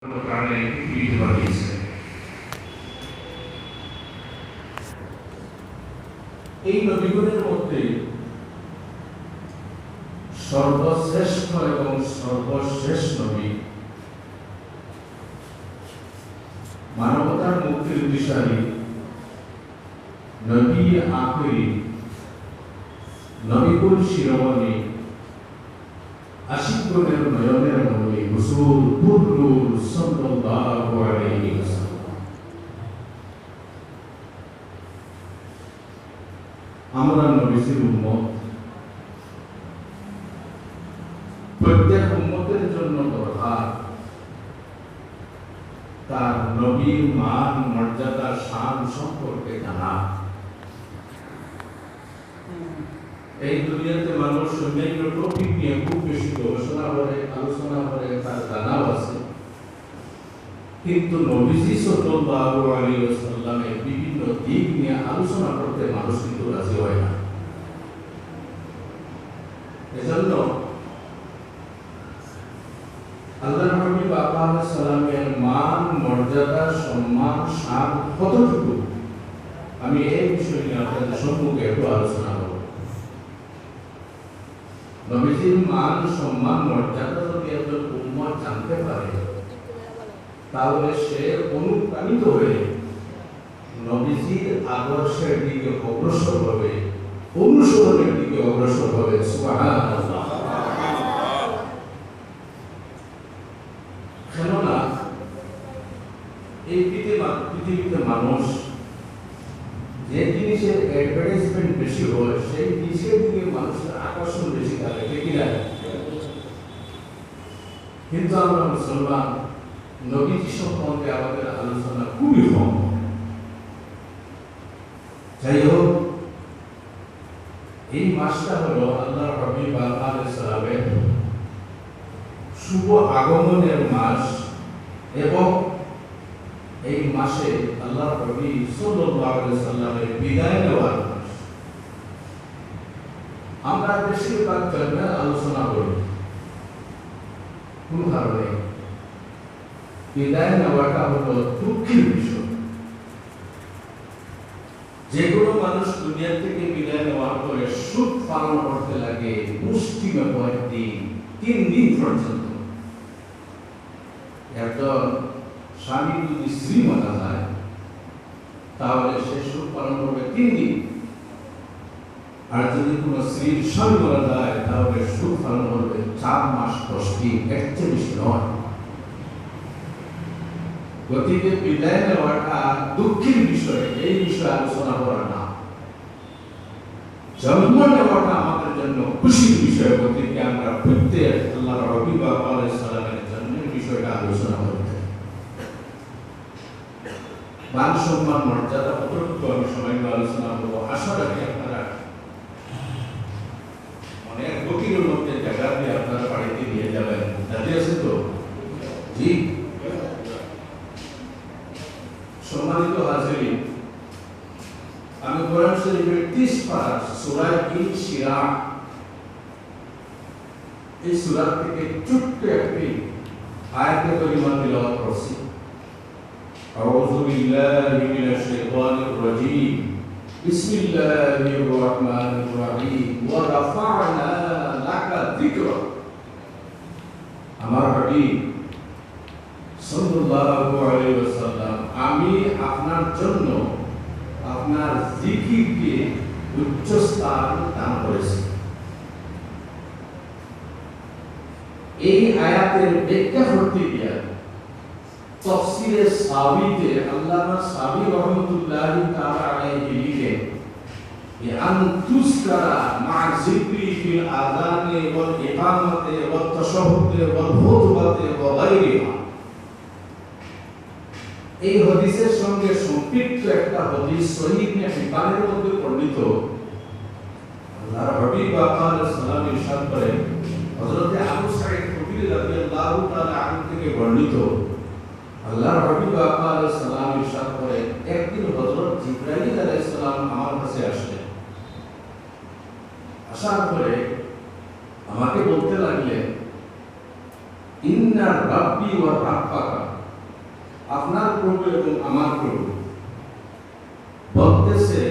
প্রাণে পৃথিবীতে বানিয়েছে। এই নবীগণের মধ্যে সর্বশ্রেষ্ঠ এবং সর্বশেষ নবী, মানবতার মুক্তির দিশারি নবী আখেরি, নবীকুল শিরোমণি, আশিকগণের নয়নের মণি হুজুর পুরুর সাল্লাল্লাহু আলাইহি ওয়াসাল্লাম। আমরা নবীর উম্মত, প্রত্যেক উম্মতের জন্য দরকার তার নবীর মান, মর্যাদা, শান সম্পর্কে জানা। এই দুনিয়াতে মানুষ অন্যান্য টপিক নিয়ে খুব বেশি গবেষণা করে, আলোচনা করে, তার জানাও আছে, কিন্তু নবীজি সাল্লাল্লাহু আলাইহি ওয়াসাল্লামের বিভিন্ন দিক নিয়ে আলোচনা করতে মানুষ কিন্তু রাজি হয় না। এজন্য আল্লাহর হাবিব আলাইহিস সালামের মান, মর্যাদা, সম্মান, শান কতটুকু, আমি এই বিষয় নিয়ে আপনাদের সম্মুখে একটু আলোচনা করব। নবীজির মান, সম্মান, মর্যাদা যদি একজন উম্মত জানতে পারে, তাহলে সে অনুপ্রাণিত হয়ে নবীজির আদর্শের দিকে অগ্রসর হবে, অনুসরণের দিকে অগ্রসর হবে। সুবহানাল্লাহ। কেননা এই পৃথিবীতে মানুষ যে জিনিসের অ্যাডভার্টাইজমেন্ট বেশি হয়, সেই জিনিসের দিকে মানুষের আকর্ষণ বেশি থাকে, ঠিক না? কিন্তু আমরা মুসলমান, নবীজি সম্পর্কে আমাদের আলোচনা খুবই কম। যাই হোক, এই মাসটা হলো আল্লাহর হাবিব আলাইহিস সালামের শুভ আগমনের মাস এবং এই মাসে আল্লাহর হাবিব সাল্লাল্লাহু আলাইহি সাল্লামের বিদায় নেওয়ার মাস। আমরা বেশিরভাগ জন্মে আলোচনা করি কোন কারণে? বিদায় নেওয়াটা হলো দুঃখের বিষয়। যে কোনো মানুষ দুনিয়া থেকে বিদায় নেওয়ার পরে সুখ পালন করতে লাগে মুষ্টিমেয় দিন, 3 দিন পর্যন্ত। একজন স্বামী যদি স্ত্রী মারা যায়, তাহলে সে সুখ পালন করবে 3 দিন। আর যদি কোনো স্ত্রীর স্বামী মারা যায়, তাহলে সুখ পালন করবে 4 মাস 10 দিন, এর চেয়ে বেশি নয়। গতিকে বিদায় নেওয়াটা দুঃখের বিষয়, এই বিষয়ে আলোচনা করা না। জন্ম নেওয়াটা আমাদের জন্য খুশির বিষয়। গতিকে আমরা প্রত্যেক আল্লাহর হাবিব আলাইহিস সালামের জন্মের বিষয়টা আলোচনা করতে, মান, সম্মান, মর্যাদা কতটুকু আমি সময় আলোচনা করবো। আশা রাখি আপনারা অনেক গভীরের মধ্যে জায়গা দিয়ে আপনারা বাড়িতে নিয়ে যাবেন। রাজি আছে তো? জি। সম্মানিত হাজিরিন, আমি কোরআন শরীফের 30 পারা সূরা ইনশিরাহ, এই সূরা থেকে ছোট্ট একটি আয়াতে কারিমা তিলাওয়াত করছি। আউযু বিল্লাহি মিনাশ শাইতানির রাজীম। বিসমিল্লাহির রাহমানির রাহিম। ওয়া রাফা'না লাকা যিকরা। আমার হাবিব সাল্লাল্লাহু আলাইহি ওয়াসাল্লাম, আমি আপনার জন্য আপনার জিকিরকে উচ্চ স্থান দান করেছি। এই আয়াতের ব্যাখ্যা করতে গিয়ে তাফসীরে সাবিতে আল্লামা সাবি রাহমাতুল্লাহি তাআলা আলাইহি লিখেন যে আন তুসকারা মা যিকরি ফিল আযানে ওয়াল ইকামাতে ওয়াত তাশাহুদে ওয়াল খুতবাতে ওয়া গায়রিহা। এই হাদিসের সঙ্গে সম্পৃক্ত একটা হাদিস সহিহ ইবনে হিব্বানের মধ্যে বর্ণিত। আল্লাহর হাবিব আলাইহিস সালাম ইরশাদ করেন, হযরত আবু সাঈদ খুদরি রাদিয়াল্লাহু তাআলা আনহু থেকে বর্ণিত, আল্লাহর হাবিব আলাইহিস সালাম ইরশাদ করেন, একদিন হযরত জিবরাইল আলাইহিস সালাম আমার কাছে আসলেন। আসার পরে আমাকে বলতে লাগলেন, ইন্না রাব্বি ওয়া রাব্বাকা আপনার প্রভু এবং আমার প্রভু বলতেছে,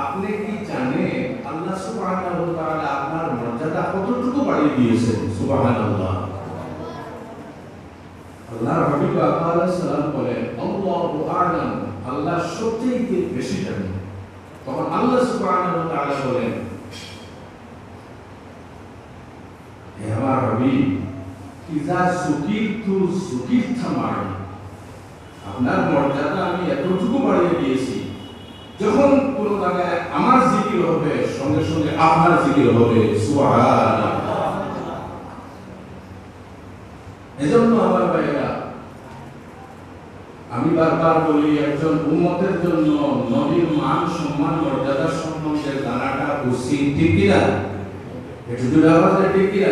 আপনি কি জানেন আল্লাহ সুবহানাহু ওয়া তাআলা আপনার মর্যাদা কতটুকু বাড়িয়ে দিয়েছেন? সুবহানাল্লাহ। আল্লাহর হাবিব আলাইহিস সালাম বলেন, আল্লাহু আ'লাম, আল্লাহ সবচেয়ে বেশি জানেন। তখন আল্লাহ সুবহানাহু ওয়া তাআলা বলেন, হে আমার হাবিব, ইজা সুকিরতু সুকিরতা মাই, আপনার মর্যাদা আমি এতটুকু বাড়িয়ে দিয়েছি, যখন কোন জায়গায় আমার জিকির হবে সঙ্গে সঙ্গে আপনার জিকির হবে। সুবহানাল্লাহ। এজন্য আমার ভাইরা, আমি বারবার বলি, একজন উম্মতের জন্য নবীর মান সম্মান মর্যাদা সম্বন্ধে জানাটা উচিত, ঠিক কিনা? একটু জোরে আওয়াজে ঠিক কিনা?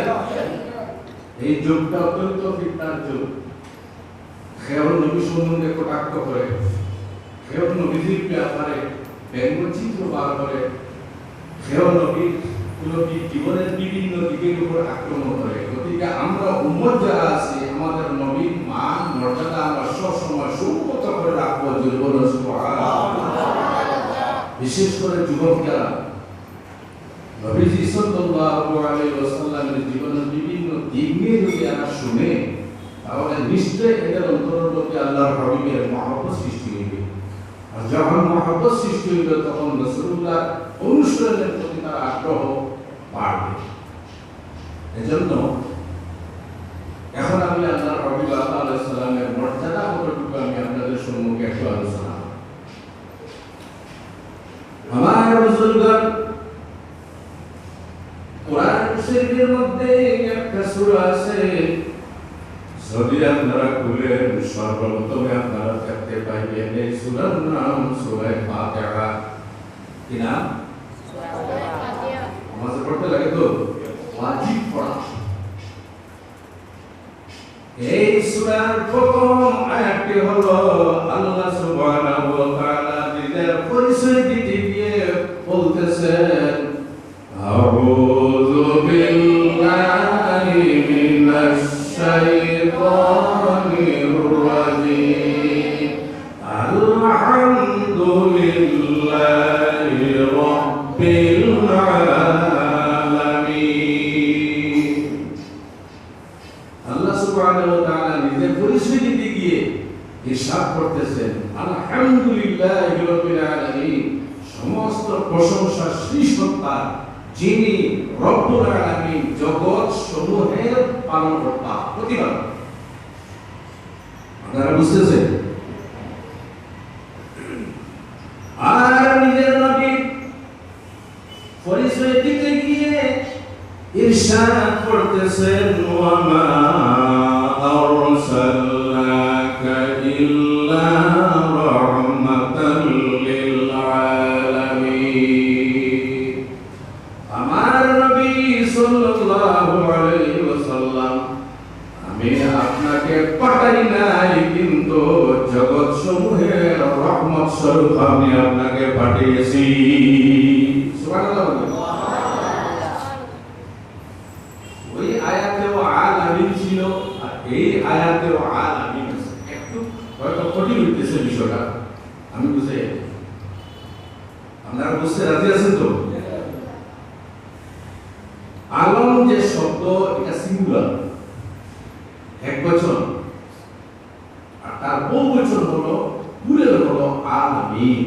এই যুগটা অত্যন্ত ফিতনার যুগ। কেউ নবী সম্বন্ধে কটাক্ষ করে, কেউ নবীজির ব্যাপারে ব্যঙ্গচিত্র বার করে, কেউ নবীর জীবনের বিভিন্ন দিকের উপর আক্রমণ করে। গতিকে আমরা উম্মত যারা আছি, আমাদের নবীর মান মর্যাদা আমরা সবসময় সুরক্ষিত করে রাখবো। বিশেষ করে যুবক যারা, নবীজি সাল্লাল্লাহু আলাইহি ওয়াসাল্লামের জীবনের বিভিন্ন দিক নিয়ে যদি আমরা শুনে, তাহলে নিশ্চয় এদের অন্তরের মধ্যে আল্লাহর হাবিবের মহব্বত সৃষ্টি হইবে। আর যখন মহব্বত সৃষ্টি হইবে, তখন রাসূলুল্লাহ অনুসরণের প্রতি তার আগ্রহ বাড়বে। এজন্য এখন আমি আল্লাহর হাবিব আলাইহিস সালামের মর্যাদা কতটুকু আমি আপনাদের সম্মুখে একটু আলোচনা। আমার বুজুর্গগণ, কোরআন শরীফের মধ্যে একটা সূরা আছে, যদি আপনারা খুলেন সর্বপ্রথমে আপনারা দেখতে পাইবেন এই সূরার নাম সূরা ফাতিহা। কি নাম? সূরা ফাতিহা। আমাদের পড়তে লাগে তো, ওয়াজিব পড়া। এই সূরার প্রথম আয়াতটি হলো আল্লাহ সুবহানাহু ওয়া তাআলা নিজের পরিচয় দিতে গিয়ে বলতেছেন, আউযু বিল্লাহি মিনাশ শাইতানির রাজীম, আলহামদুলিল্লাহি রাব্বিল আলামিন। আল্লাহ সুবহানাহু ওয়া তাআলা নিজের পরিচয় দিতে গিয়ে ইরশাদ করতেছেন, আলহামদুলিল্লাহি রাব্বিল আলামিন, সমস্ত প্রশংসা শ্রেষ্ঠতা যিনি রব্বুল আলামিন, জগৎ সমূহের পালনকর্তা, প্রতিপালক। আপনারা বুঝতেছেন? আর নিজের নবীর পরিচয় দিতে গিয়ে ইরশাদ করতেছেন, ওয়া মা আরসালনাকা ইল্লা রাহমাতাল লিল আলামিন। আমার নবী সাল্লাল্লাহু আলাইহি ওয়াসাল্লাম, আমি আপনাকে পাঠাই নাই, কিন্তু জগৎ সমূহের রহমত স্বরূপ আমি আপনাকে পাঠিয়েছি। সুবহানাল্লাহ। ওই আয়াতেও আলামিন ছিল, আর এই আয়াতেও আলামিন আছে। একটু হয়তো কঠিন হইতেছে বিষয়টা, আমি বুঝে, আপনারা বুঝতে রাজি আছেন তো? আলম যে শব্দ, এটা সিঙ্গুলার, এক বচন, আর তার বহু বচন হলো, পুরের হলো আলামিন।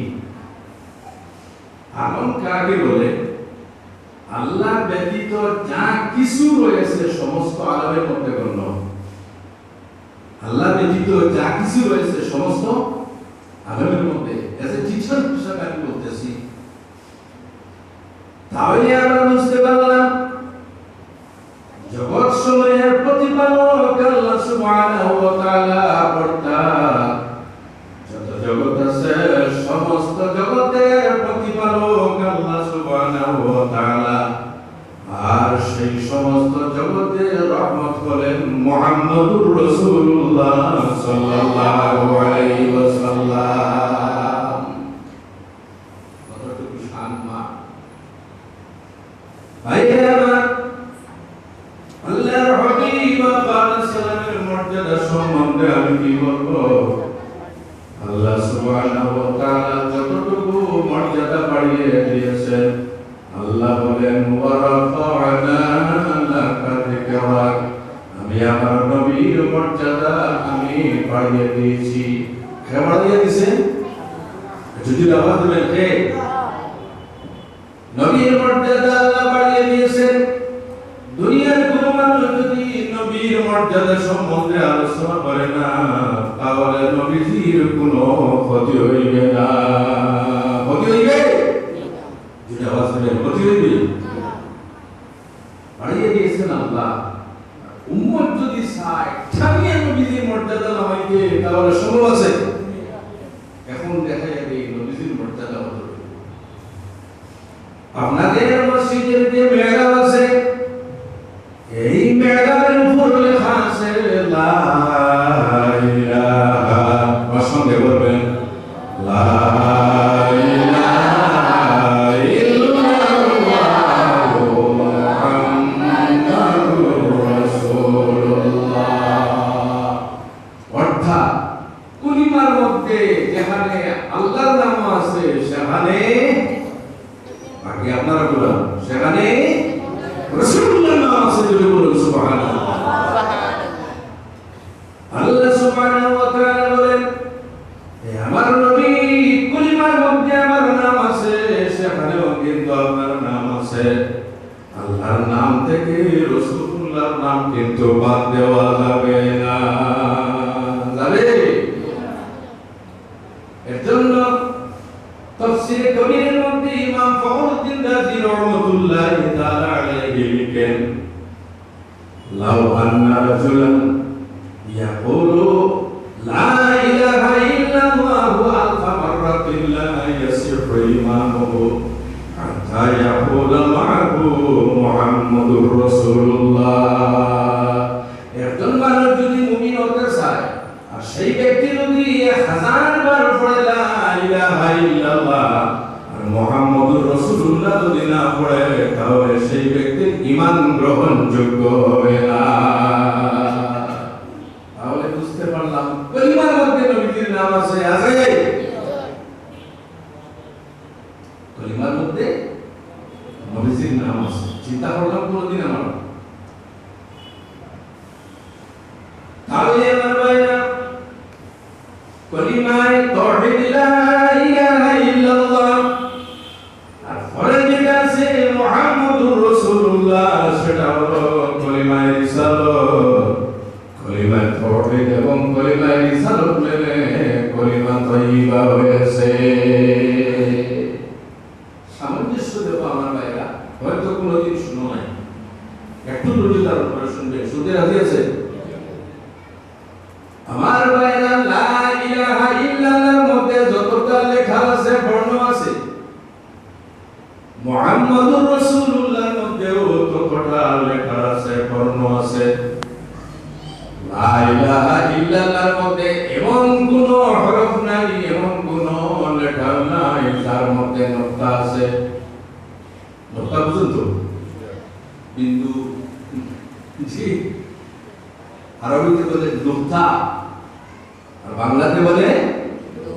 আলম কাকে বলে? আল্লাহ ব্যতীত যা কিছু রয়েছে সমস্ত আলমের মধ্যে গণ্য। আল্লাহ ব্যতীত যা কিছু রয়েছে সমস্ত আলমের মধ্যে, এজ এ টিচার হিসাবে আমি বলতেছি। তাহলে আমরা বুঝতে পারলাম জগৎ সমূহের প্রতিপালক আল্লাহ সুবহানাহু ওয়া তাআলা, অর্থাৎ যত জগৎ আছে সমস্ত জগতের প্রতিপালক আল্লাহ সুবহানাহু ওয়া তাআলা। আর সেই সমস্ত জগতের রহমত হলেন মুহাম্মদুর রাসূলুল্লাহ সাল্লাল্লাহু আলাইহি ওয়াসাল্লাম। কতটুকু সম্মান ভাইরা! আল্লাহর হাবিব সাল্লাল্লাহু আলাইহি ওয়াসাল্লামের মর্যাদা সম্বন্ধে আমি কি বলবো? আমি বাড়িয়ে দিয়েছি। কে বাড়িয়ে দিয়েছে? যদি আওয়াজ দেবেন কে? নবীর মর্যাদা আল্লাহ বাড়িয়ে দিয়েছেন। দুনিয়ার কোন মানুষ যদি নবীর মর্যাদা সম্বন্ধে আলোচনা করে না তাহলে নবীজির কোনো ক্ষতি হইবে না। ক্ষতি হইবে? যদি আওয়াজ দেবেন ক্ষতি হইবে? বাড়িয়ে দিয়েছেন আল্লাহ। উম্মত যদি চায় থামিয়ে নবীজির মর্যাদা নামাইতে তাহলে সম্ভব আছে? এখন দেখা যাবে নবীজির মর্যাদা হতো। আপনাদের মসজিদের যে মেহরাব আছে এই মেহরাবের উপর লেখা আছে লা ইলাহা, সঙ্গে বলবেন লা আল্লাহর নাম আছে সেখানে বাকি আপনারা বলেন সেখানে রাসূলুল্লাহর নাম আছে বলে বলুন সুবহানাল্লাহ। আল্লাহ সুবহানাহু ওয়া তাআলা বলেন আমার নবী কলিমার মধ্যে আমার নাম আছে সেখানেও কিন্তু আপনার নাম আছে। আল্লাহর নাম থেকে রাসূলুল্লাহর নাম কিন্তু বাদ দেওয়া যাবে না। যাবে? এজন্য তাফসীরে কবিরের মধ্যে ইমাম ফখরুদ্দিন রাজি রাহমাতুল্লাহি তাআলা আলাইহি লিখেন লাউ আন্না রাজুলান ইয়াকুলু লা ইলাহা ইল্লাল্লাহু আলফা মাররাতিন লা ইয়াসিহু ঈমানুহু হাত্তা ইয়াকুলা মা'হু মুহাম্মাদুর রাসূলুল্লাহ। একজন মানুষ যদি মুমিন হতে চায় আর সেই ব্যক্তি যদি 1000 বার পড়ে লা ইলাহা ইল্লাল্লাহ আর মুহাম্মাদুর রাসূলুল্লাহ যদি না পড়ে তাহলে সেই ব্যক্তির ঈমান গ্রহণযোগ্য হবে না। তাহলে বুঝতে পারলাম কলিমার মধ্যে নবীজির নাম আছে। আছে কলিমার মধ্যে নবীজির নাম আছে। চিন্তা করলাম কোনদিন আমার তাহলে আমার ভাইরা কলিমায়ে তাওহীদ লা ইলাহা ইল্লাল্লাহ আর পরে যেটা আছে মুহাম্মাদুর রাসূলুল্লাহ সেটা হলো কলিমায়ে রিসালাত। কলিমায়ে তাওহীদ এবং কলিমায়ে রিসালাত মিলে কলিমা তাইয়্যিবা হয়েছে। সামঞ্জস্য দেব আমার ভাইরা, হয়তো কোনোদিন শুনো নাই, একটু ধৈর্য ধারণ করে শুনবে। শুনতে রাজি আছে? আমার ভাইরা লা ইলাহা ইল্লাল্লাহর মধ্যে যতটা লেখা আছে বর্ণ আছে, মুহাম্মাদুর রাসূলুল্লাহর মধ্যেও ততটা লেখা আছে বর্ণ আছে। লা ইলাহা ইল্লাল্লাহর মধ্যে এমন কোন হরফ নাই, এমন কোন লেখা নাই যার মধ্যে নক্তা আছে। নক্তা বুঝুন তো? বিন্দু, জি আরবিতে বলে নুকতা আর বাংলাতে বলে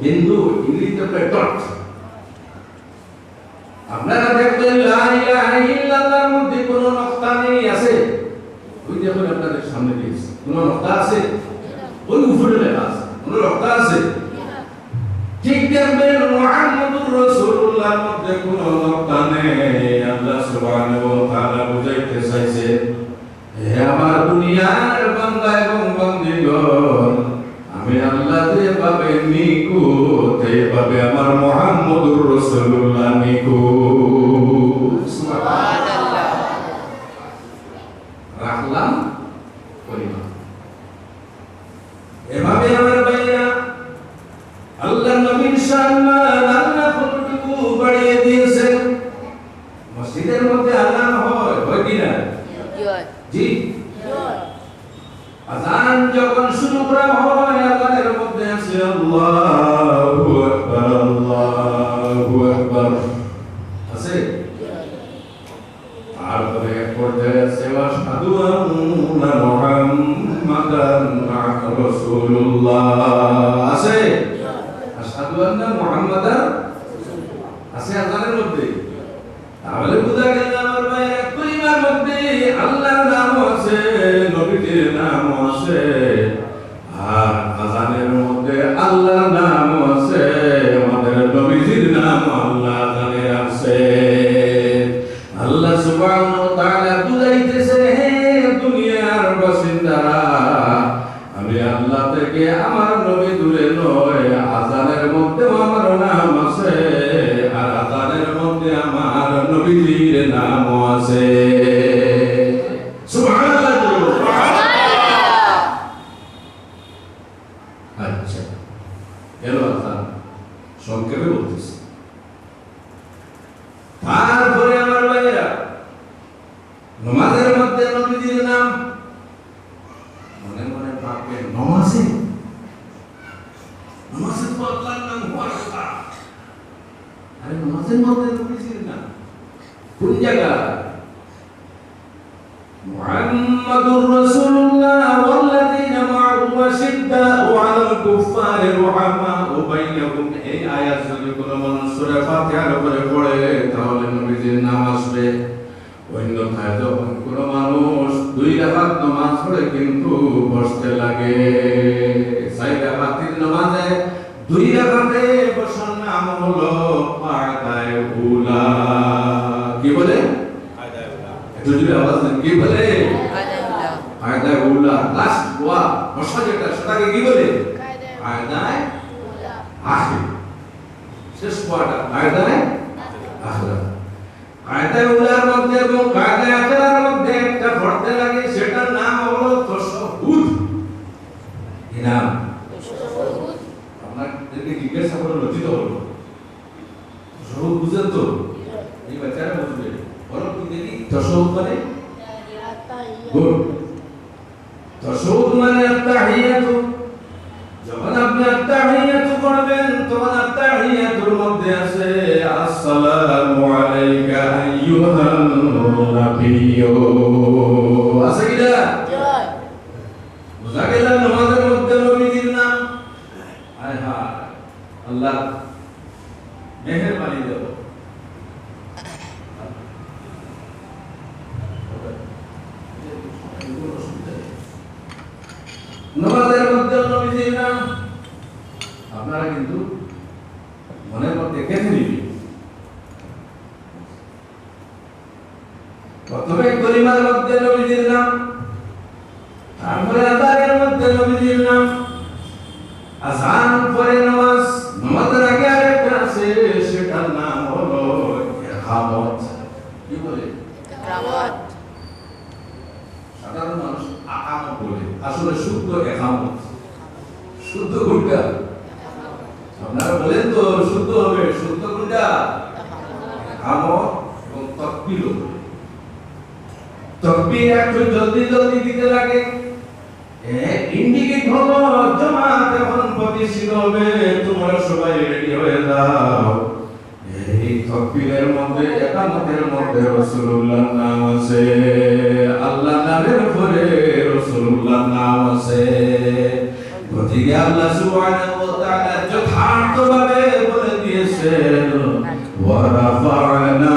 বিন্দু, ইংরেজিতে বলে ডট। আপনারা দেখবেন লা ইলাহা ইল্লাল্লাহর মধ্যে কোনো নকতা নেই, আছে? ওই দেখুন আপনাদের সামনে দিয়েছে, কোনো নকতা আছে? ওই উপরে লেখা আছে, কোনো নকতা আছে? ঠিক দেখবেন মুহাম্মাদুর রাসূলুল্লাহর মধ্যে কোনো নকতা নেই। আল্লাহ সুবহানাহু ওয়া তাআলা বুঝাইতে চাইছে হে আমার দুনিয়ার বান্দা এবং বান্দীগণ, আমি আল্লাহ যেভাবে নিকুত এইভাবে আমার মুহাম্মাদুর রাসূলুল্লাহ নিকুত। সুবহানাল্লাহ। রাখলাম কলিমা এভাবে আমার ভাইয়া আল্লাহ নবীর সম্মান আল্লাহ কতটুকু বাড়িয়ে দিয়েছেন। মসজিদের মধ্যে আযান হয়, হয় কি না? জি। আযান যখন শুরু করা হয় আযানের মধ্যে আছে আল্লাহু আকবার, আল্লাহু আকবার আছে। তারপরে পর্যায়ে আছে আশহাদু আন্না মুহাম্মাদান রাসূলুল্লাহ আছে। আশহাদু আন্না মুহাম্মাদান আছে আযানের মধ্যে। তাহলে বুঝা গেল আমার ভাইরা কলিমার মধ্যে আল্লাহর নাম আছে, নবীর নাম আছে, আর আমার নবী দূরে নয়, আযানের মধ্যে আমার নাম আছে, আর আযানের মধ্যে আমার নবীজির নামও আছে। সুবহানাল্লাহ। আচ্ছা, গেল আযান, সংক্ষেপে বলতেছি। তারপরে আমার ভাইয়েরা, নামাজের মধ্যে নবীজির নাম মনে মনে ভাববেন, নামাজে তো আল্লাহর নাম হওয়ার কথা। আরে নামাজের মধ্যে নবীজির নাম কোন জায়গায়? মুহাম্মাদুর রাসূলুল্লাহ ওয়াল্লাযীনা মা'আহু আশিদ্দাউ 'আলাল কুফফারি রুহামাউ বাইনাহুম। এই আয়াত যদি কোনো মানুষ সূরা ফাতিহার উপরে পড়ে তাহলে নবীজির নাম আসবে। অন্যথায় যখন কোনো মানুষ 2 রাকাত নামাজ পড়ে কিন্তু বসতে লাগে, 4 রাকাতের নামাজে 2 রাকাতে বসার নাম হলো কায়দায়ে উলা। কি বলে? কায়দায়ে উলা। একটু জোরে আওয়াজ দেন, কি বলে? কায়দায়ে উলা। কায়দায়ে উলা, লাস্ট ওয়া বসা যেটা সেটাকে কি বলে? কায়দায়ে উলা। আখির শেষ ওয়াটা কায়দায়ে আখিরা। কায়দায়ে উলার মধ্যে এবং কায়দায়ে আখিরার মধ্যে একটা পড়তে লাগে, সেটার নাম হলো তাশাহুদ। কি নাম? তাশাহুদ। আপনাদেরকে জিজ্ঞাসা করে লজ্জিত হলো, তাশাহুদ বুঝেন তো? এই বাচ্চারা বুঝবে। বলো কি দেখি তাশাহুদ মানে? গুড। তাশাহুদ মানে আত্তাহিয়াতু। যখন আপনি আত্তাহিয়াতু করবেন তখন আত্তাহিয়াতুর মধ্যে আছে আসসালামু আলাইকা আইয়ুহান নাবিয়্যু। আছে কি না? জয়। বুঝা গেল নামাজের মধ্যে নবীজির নাম। হায় হায়, আল্লাহ মেহেরবানি দেব। নামাজের মধ্যে নবীজির নাম আপনারা কিন্তু মনের মধ্যে গেঁথে নিবি। প্রথমে কলিমার মধ্যে নবীজির নাম, তারপরে আযানের মধ্যে নবীজির নাম, আযান পরে নামাজ, নামাজের আগে আরেকটা আছে, সেটার নাম হলো ইকামত। কি বলে? ইকামত। সাধারণ মানুষ আকামত বলে, আসলে শুদ্ধ ইকামত। শুদ্ধ কোনটা? আপনারা বলেন তো শুদ্ধ হবে, শুদ্ধ কোনটা? ইকামত এবং তাকবীর। তাকবীর একটু জলদি জলদি দিতে লাগে, ইন্ডিকেট হলো জামাত এখন প্রতিষ্ঠিত হবে, তোমরা সবাই রেডি হয়ে যাও। এই তাকবীরের মধ্যে, ইকামতের মধ্যে রাসূলুল্লাহর নাম আছে, আল্লাহ নামের উপরে রাসূলুল্লাহর নাম আছে। গতিকে আল্লাহ সুবহানাহু ওয়া তাআলা যথার্থভাবে বলে দিয়েছেন, ওয়া রাফা'না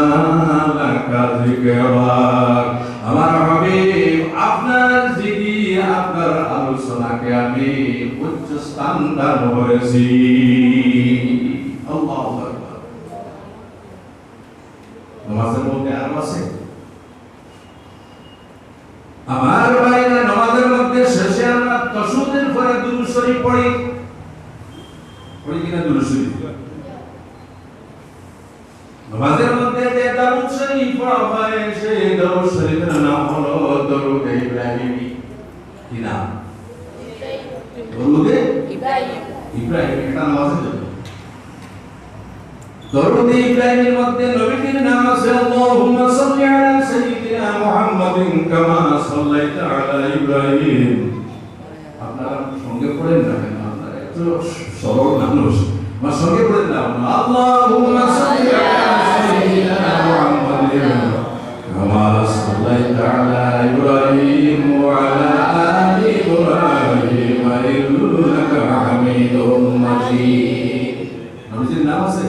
লাকা যিকরাক। আমার হাবিব আপনার জিকির, আপনার আলোচনাকে আমি উচ্চ স্থান দান করেছি। আল্লাহু আকবার। নামাজের মধ্যে আরো আছে আমার ভাইরা, নামাজের মধ্যে শেষে আমরা তাশাহুদের পরে দুরূদ শরীফ পড়ি। পড়ি কিনা দুরূদ শরীফ? নামাজের মধ্যে যে দরুদ শরীফ পড়া হয়, সেই দরুদ শরীফের নাম হলো দরুদ ইব্রাহিমি। কি নাম? দরুদ ইব্রাহিম। ইব্রাহিম এটা নামাজের জন্য। দরুদ ইব্রাহিমের মধ্যে নবীজির নাম আছে, আল্লাহুম্মা সাল্লি আলা সাইয়্যিদিনা মুহাম্মাদিন কামা সাল্লাইতা আলা ইব্রাহিম। আপনারা সঙ্গে পড়েন না কেন? আপনারা এত সরল মানুষ, আমার সঙ্গে পড়েন না। আল্লাহুম্মা সাল্লি আলা সাইয়্যিদিনা মুহাম্মাদিন কামা সাল্লাইতা আলা ইব্রাহিম ওয়া আলা আলি ইব্রাহিম ইন্নাকা হামিদুম মাজিদ। নবীজির নাম আছে,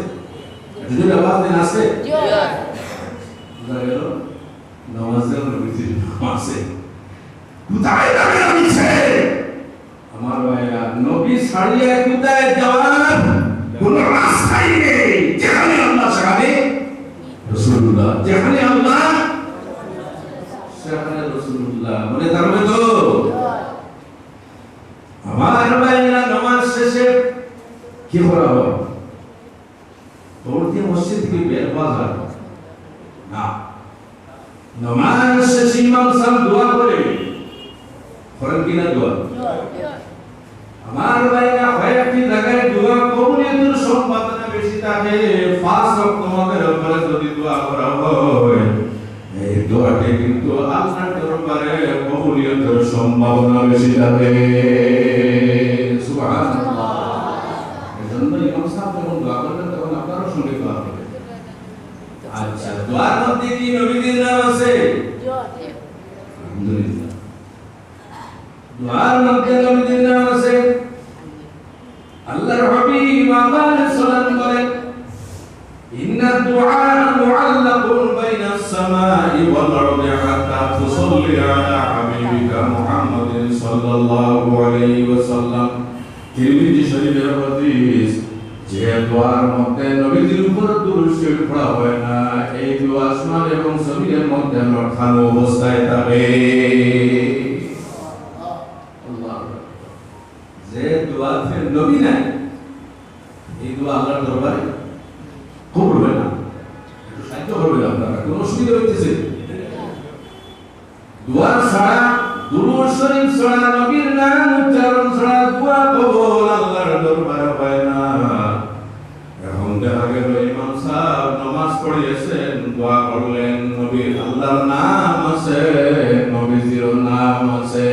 যদি আওয়াজ দেন আছে? বুঝা গেল? নামাজের নবীজির নাম আছে। কোথায় যাবে নবীছে? আমার ভাইরা, নবী ছাড়িয়ে কোথায় যাওয়ার কোন রাস্তাই নেই। যেখানে আল্লাহ সেখানে রাসূলুল্লাহ, যেখানে আল্লাহ সেখানে রাসূলুল্লাহ। মনে থাকবে তো? আমার ভাইরা, কি করা হয়? দৌড় দিয়ে মসজিদ থেকে বের হওয়া যায় না। নামাজ শেষে ইমাম সাহেব দোয়া করে, করেন কিনা দোয়া? আমার ভাইরা কয়েকটি জায়গায় দোয়া কবুলিয়তের সম্ভাবনা বেশি থাকে। 5 ওয়াক্ত তোমাদের উপরে যদি দোয়া করা হয়, এই দোয়াটি কিন্তু আল্লাহর দরবারে কবুলিয়তের সম্ভাবনা বেশি থাকে। সুবহানাল্লাহ। এজন্য ইমাম সাহেব যখন দোয়া করবেন তখন আপনারও সঙ্গে দোয়া করবেন। আচ্ছা, দোয়ার মধ্যে কি নবীদের নাম আছে? আলহামদুলিল্লাহ। দোয়ার মধ্যে নবীদের নাম আছে। আল্লাহর হাবিব আলাইহিস সালাম বলেন, ইন্না দুআ মুআল্লাকুন বাইনাস সামাই ওয়াল আরদি হাত্তা তুসাল্লি আলা হাবিবিকা মুহাম্মাদিন সাল্লাল্লাহু আলাইহি ওয়াসাল্লাম। তিরমিজি শরীফের হাদিস, যে দোয়ার মধ্যে নবীজির উপর দুরূদ শরীফ পড়া হয় না, এই দোয়া আসমান এবং জমিনের মধ্যে লটকানো অবস্থায় থাকে। যে দোয়াতে নবী নাই, এই দোয়া আল্লাহর দরবারে কবুল হবে না। একটু সাহায্য করবেন আপনারা, কোনো অসুবিধা হইতেছে? দোয়া ছাড়া, দুরূদ শরীফ ছাড়া, নবীর নাম উচ্চারণ ছাড়া দোয়া কবুল আল্লাহর দরবারে হয় না। এখন দেখা গেল ইমাম সাহেব নামাজ পড়িয়েছেন, দোয়া করলেন, নবীর আল্লাহর নাম আছে, নবীজির নাম আছে,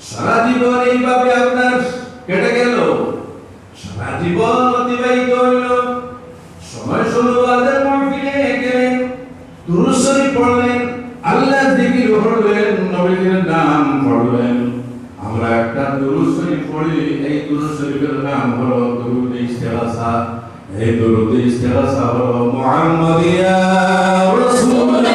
সারা জীবন এইভাবে আপনার কেটে গেল, সারা জীবন অতিবাহিত হইল। সময় শুরুয়াতের মাহফিলে গেলেন, দুরূদ শরীফ পড়লেন, আল্লাহর জিকির করলেন, নবীর নাম পড়লেন। আমরা একটা দুরূদ শরীফ পড়ি, এই দুরূদ শরীফের নাম হলো দুরূদ ইস্তেগাসা। এই দুরূদ ইস্তেগাসা হলো মুহাম্মাদিয়া রাসূলুল্লাহ,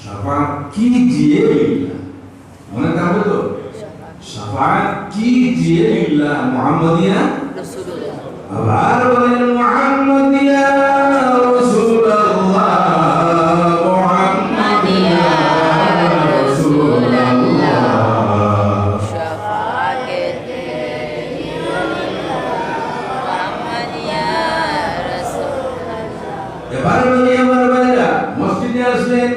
শাফাআত कीजिए लिल्लाह, মনে থাকবে তো? শাফাআত कीजिए लिल्लाহ মুহাম্মাদিয়া রাসূলুল্লাহ। আবার বলেন মুহাম্মাদিয়া রাসূলুল্লাহ, মুহাম্মাদিয়া রাসূলুল্লাহ, শাফাআত कीजिए মুহাম্মাদিয়া রাসূলুল্লাহ। এবার বলি আমার ভাইরা, মসজিদে আসলেন,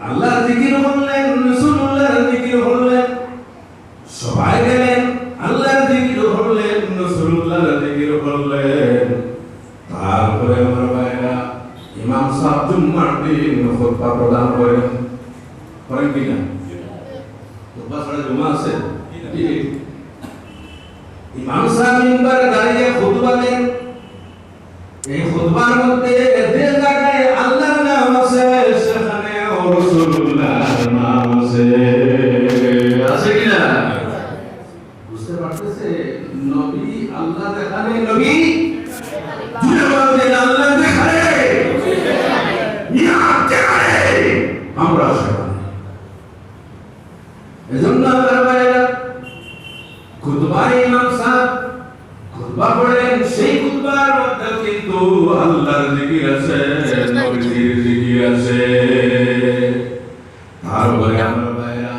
আল্লাহর জিকির করলেন, রাসূলুল্লাহর জিকির করলেন, সবাই গেলেন, আল্লাহর জিকির করলেন, রাসূলুল্লাহর জিকির করলেন। তারপরে আমার ভাইরা, ইমাম সাহেব জুম্মার দিন খুতবা প্রদান করেন, করেন কি না? খুতবা ছাড়া জুমা আছে? ইমাম সাহেব মিম্বারে দাঁড়িয়ে খুতবা দেন। এই খুতবার মধ্যে যে জায়গায় আল্লাহর নাম আছে, সেখানে রাসূলুল্লাহর নাম আছে, আছে কি না? বুঝতে পারতেছে? নবী আল্লাহ দেখানে, নবী আল্লাহ দেখানে, আমরা সেখানে। এজন্য আমার ভাইরা, খুতবায় ইমাম সাহেব খুতবা পড়েন, সেই খুতবার মধ্যে কিন্তু আল্লাহর জিকির আছে, নবীর জিকির আছে। তারপরে আমার ভাইরা,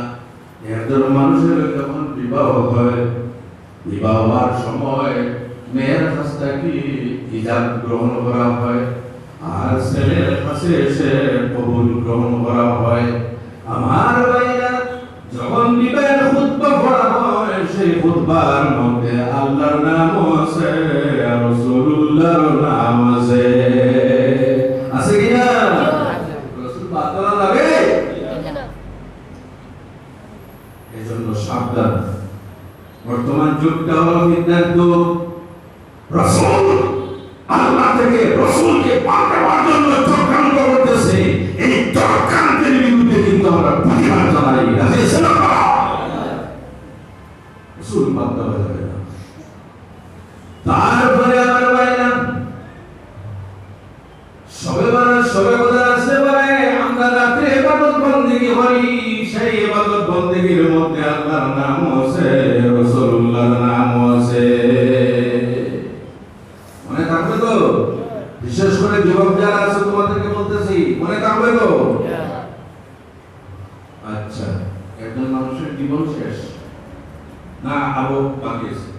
একজন মানুষের যখন বিবাহ হয়, বিবাহ হওয়ার সময় মেয়ের কাছ থেকে হিজাব গ্রহণ করা হয়, আর ছেলের কাছে এসে কবুল গ্রহণ করা হয়। আমার ভাইরা, যখন বিবাহের খুতবা পড়া হয়, সেই খুতবার মধ্যে আল্লাহর নাম আছে, রাসূলুল্লাহর নাম আছে, আছে কি না? রাসূল বাদ দেওয়া লাগে? এজন্য সাবধান। বর্তমান যুগটা হলো ফিতনার যুগ। রাসূল আল্লাহ থেকে রাসূলকে বাদ দেওয়ার জন্য চক্রান্ত করতেছে। এই চক্রান্তের বিরুদ্ধে কিন্তু আমরা প্রতিবাদ জানাই। রাসূল বাদ দেওয়া যাবে না। তারপরে আমার ভাইরা, সবে কদর আসতে পারে, আমরা রাত্রে ইবাদত বন্দেগী করি, সেই ইবাদত বন্দেগীর মধ্যে আল্লাহর নাম আছে, রাসূলুল্লাহর নাম আছে। মনে থাকবে তো? বিশেষ করে যুবক যারা আছে তোমাদেরকে বলতেছি, মনে থাকবে তো? আচ্ছা, একজন মানুষের জীবন শেষ না আরো বাকি আছে?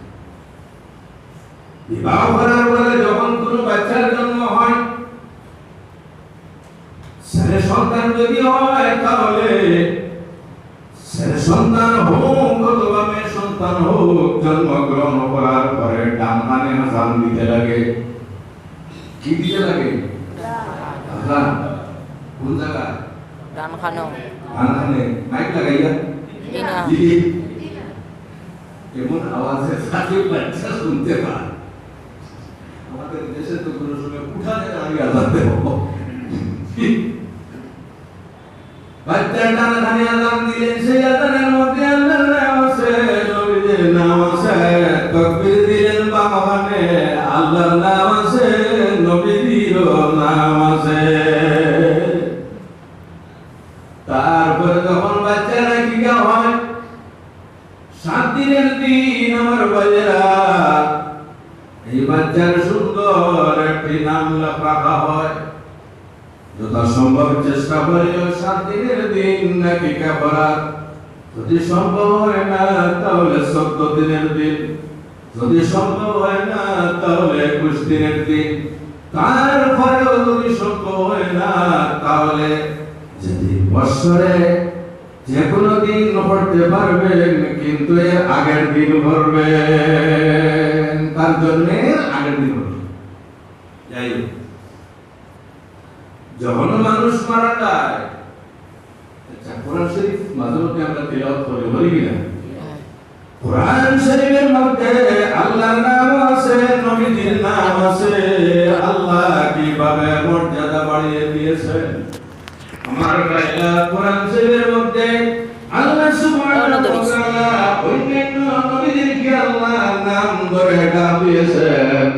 বিবাহ করার পরে যখন কোনো বাচ্চার জন্ম হয়, ছেলে সন্তান যদি হয় তাহলে ছেলে সন্তান হোক অথবা মেয়ে সন্তান হোক, জন্মগ্রহণ করার পরে ডান কানে আযান দিতে লাগে। কি দিতে লাগে? আযান। কোন জায়গায়? ডান কানে। ডান কানে মাইক লাগাইয়া দিদি এমন আওয়াজে সাথে বাচ্চা শুনতে পায়। আমাদের দেশে তো কোনো সময় উঠানে দাঁড়িয়ে আযান দেব, বাচ্চা ডান কানে আযান দিলেন, সেই আযানের মধ্যে আল্লাহর নাম আছে, নবীর নাম আছে। তাকবীর দিলেন বাম কানে, আল্লাহর নাম আছে, নবীর নাম আছে। তারপরে যখন বাচ্চারা কি হয়, 7 দিনের দিন আমার ভাইয়েরা, এই বাচ্চার সুন্দর একটি নাম রাখা হয়। যথাসম্ভব চেষ্টা করি 7 দিনের দিন নাকি কাফারাত, যদি সম্ভব হয় না তাহলে 14 দিনের দিন, যদি সম্ভব হয় না তাহলে 21 দিনের দিন, তারপরেও যদি সম্ভব হয় না তাহলে যদি বছরে যে কোনো দিন পড়তে পারবেন, কিন্তু এর আগের দিন পড়বেন, তার জন্য আগের দিন পড়বেন। যাই হোক, যখন মানুষ মারা যায়, আচ্ছা কোরআন শরীফ মাঝে মধ্যে আমরা তেলাওয়াত করি, বলি কিনা? কোরআন শরীফের মধ্যে আল্লাহর নাম আছে, নবীজির নাম আছে। আল্লাহ কিভাবে মর্যাদা বাড়িয়ে দিয়েছেন আমার ভাইরা, কোরআন শরীফের মধ্যে আল্লাহ সুবহানাহু ওয়া তাআলা অন্যান্য নবীদেরকে আল্লাহ নাম ধরে ডাক দিয়েছেন।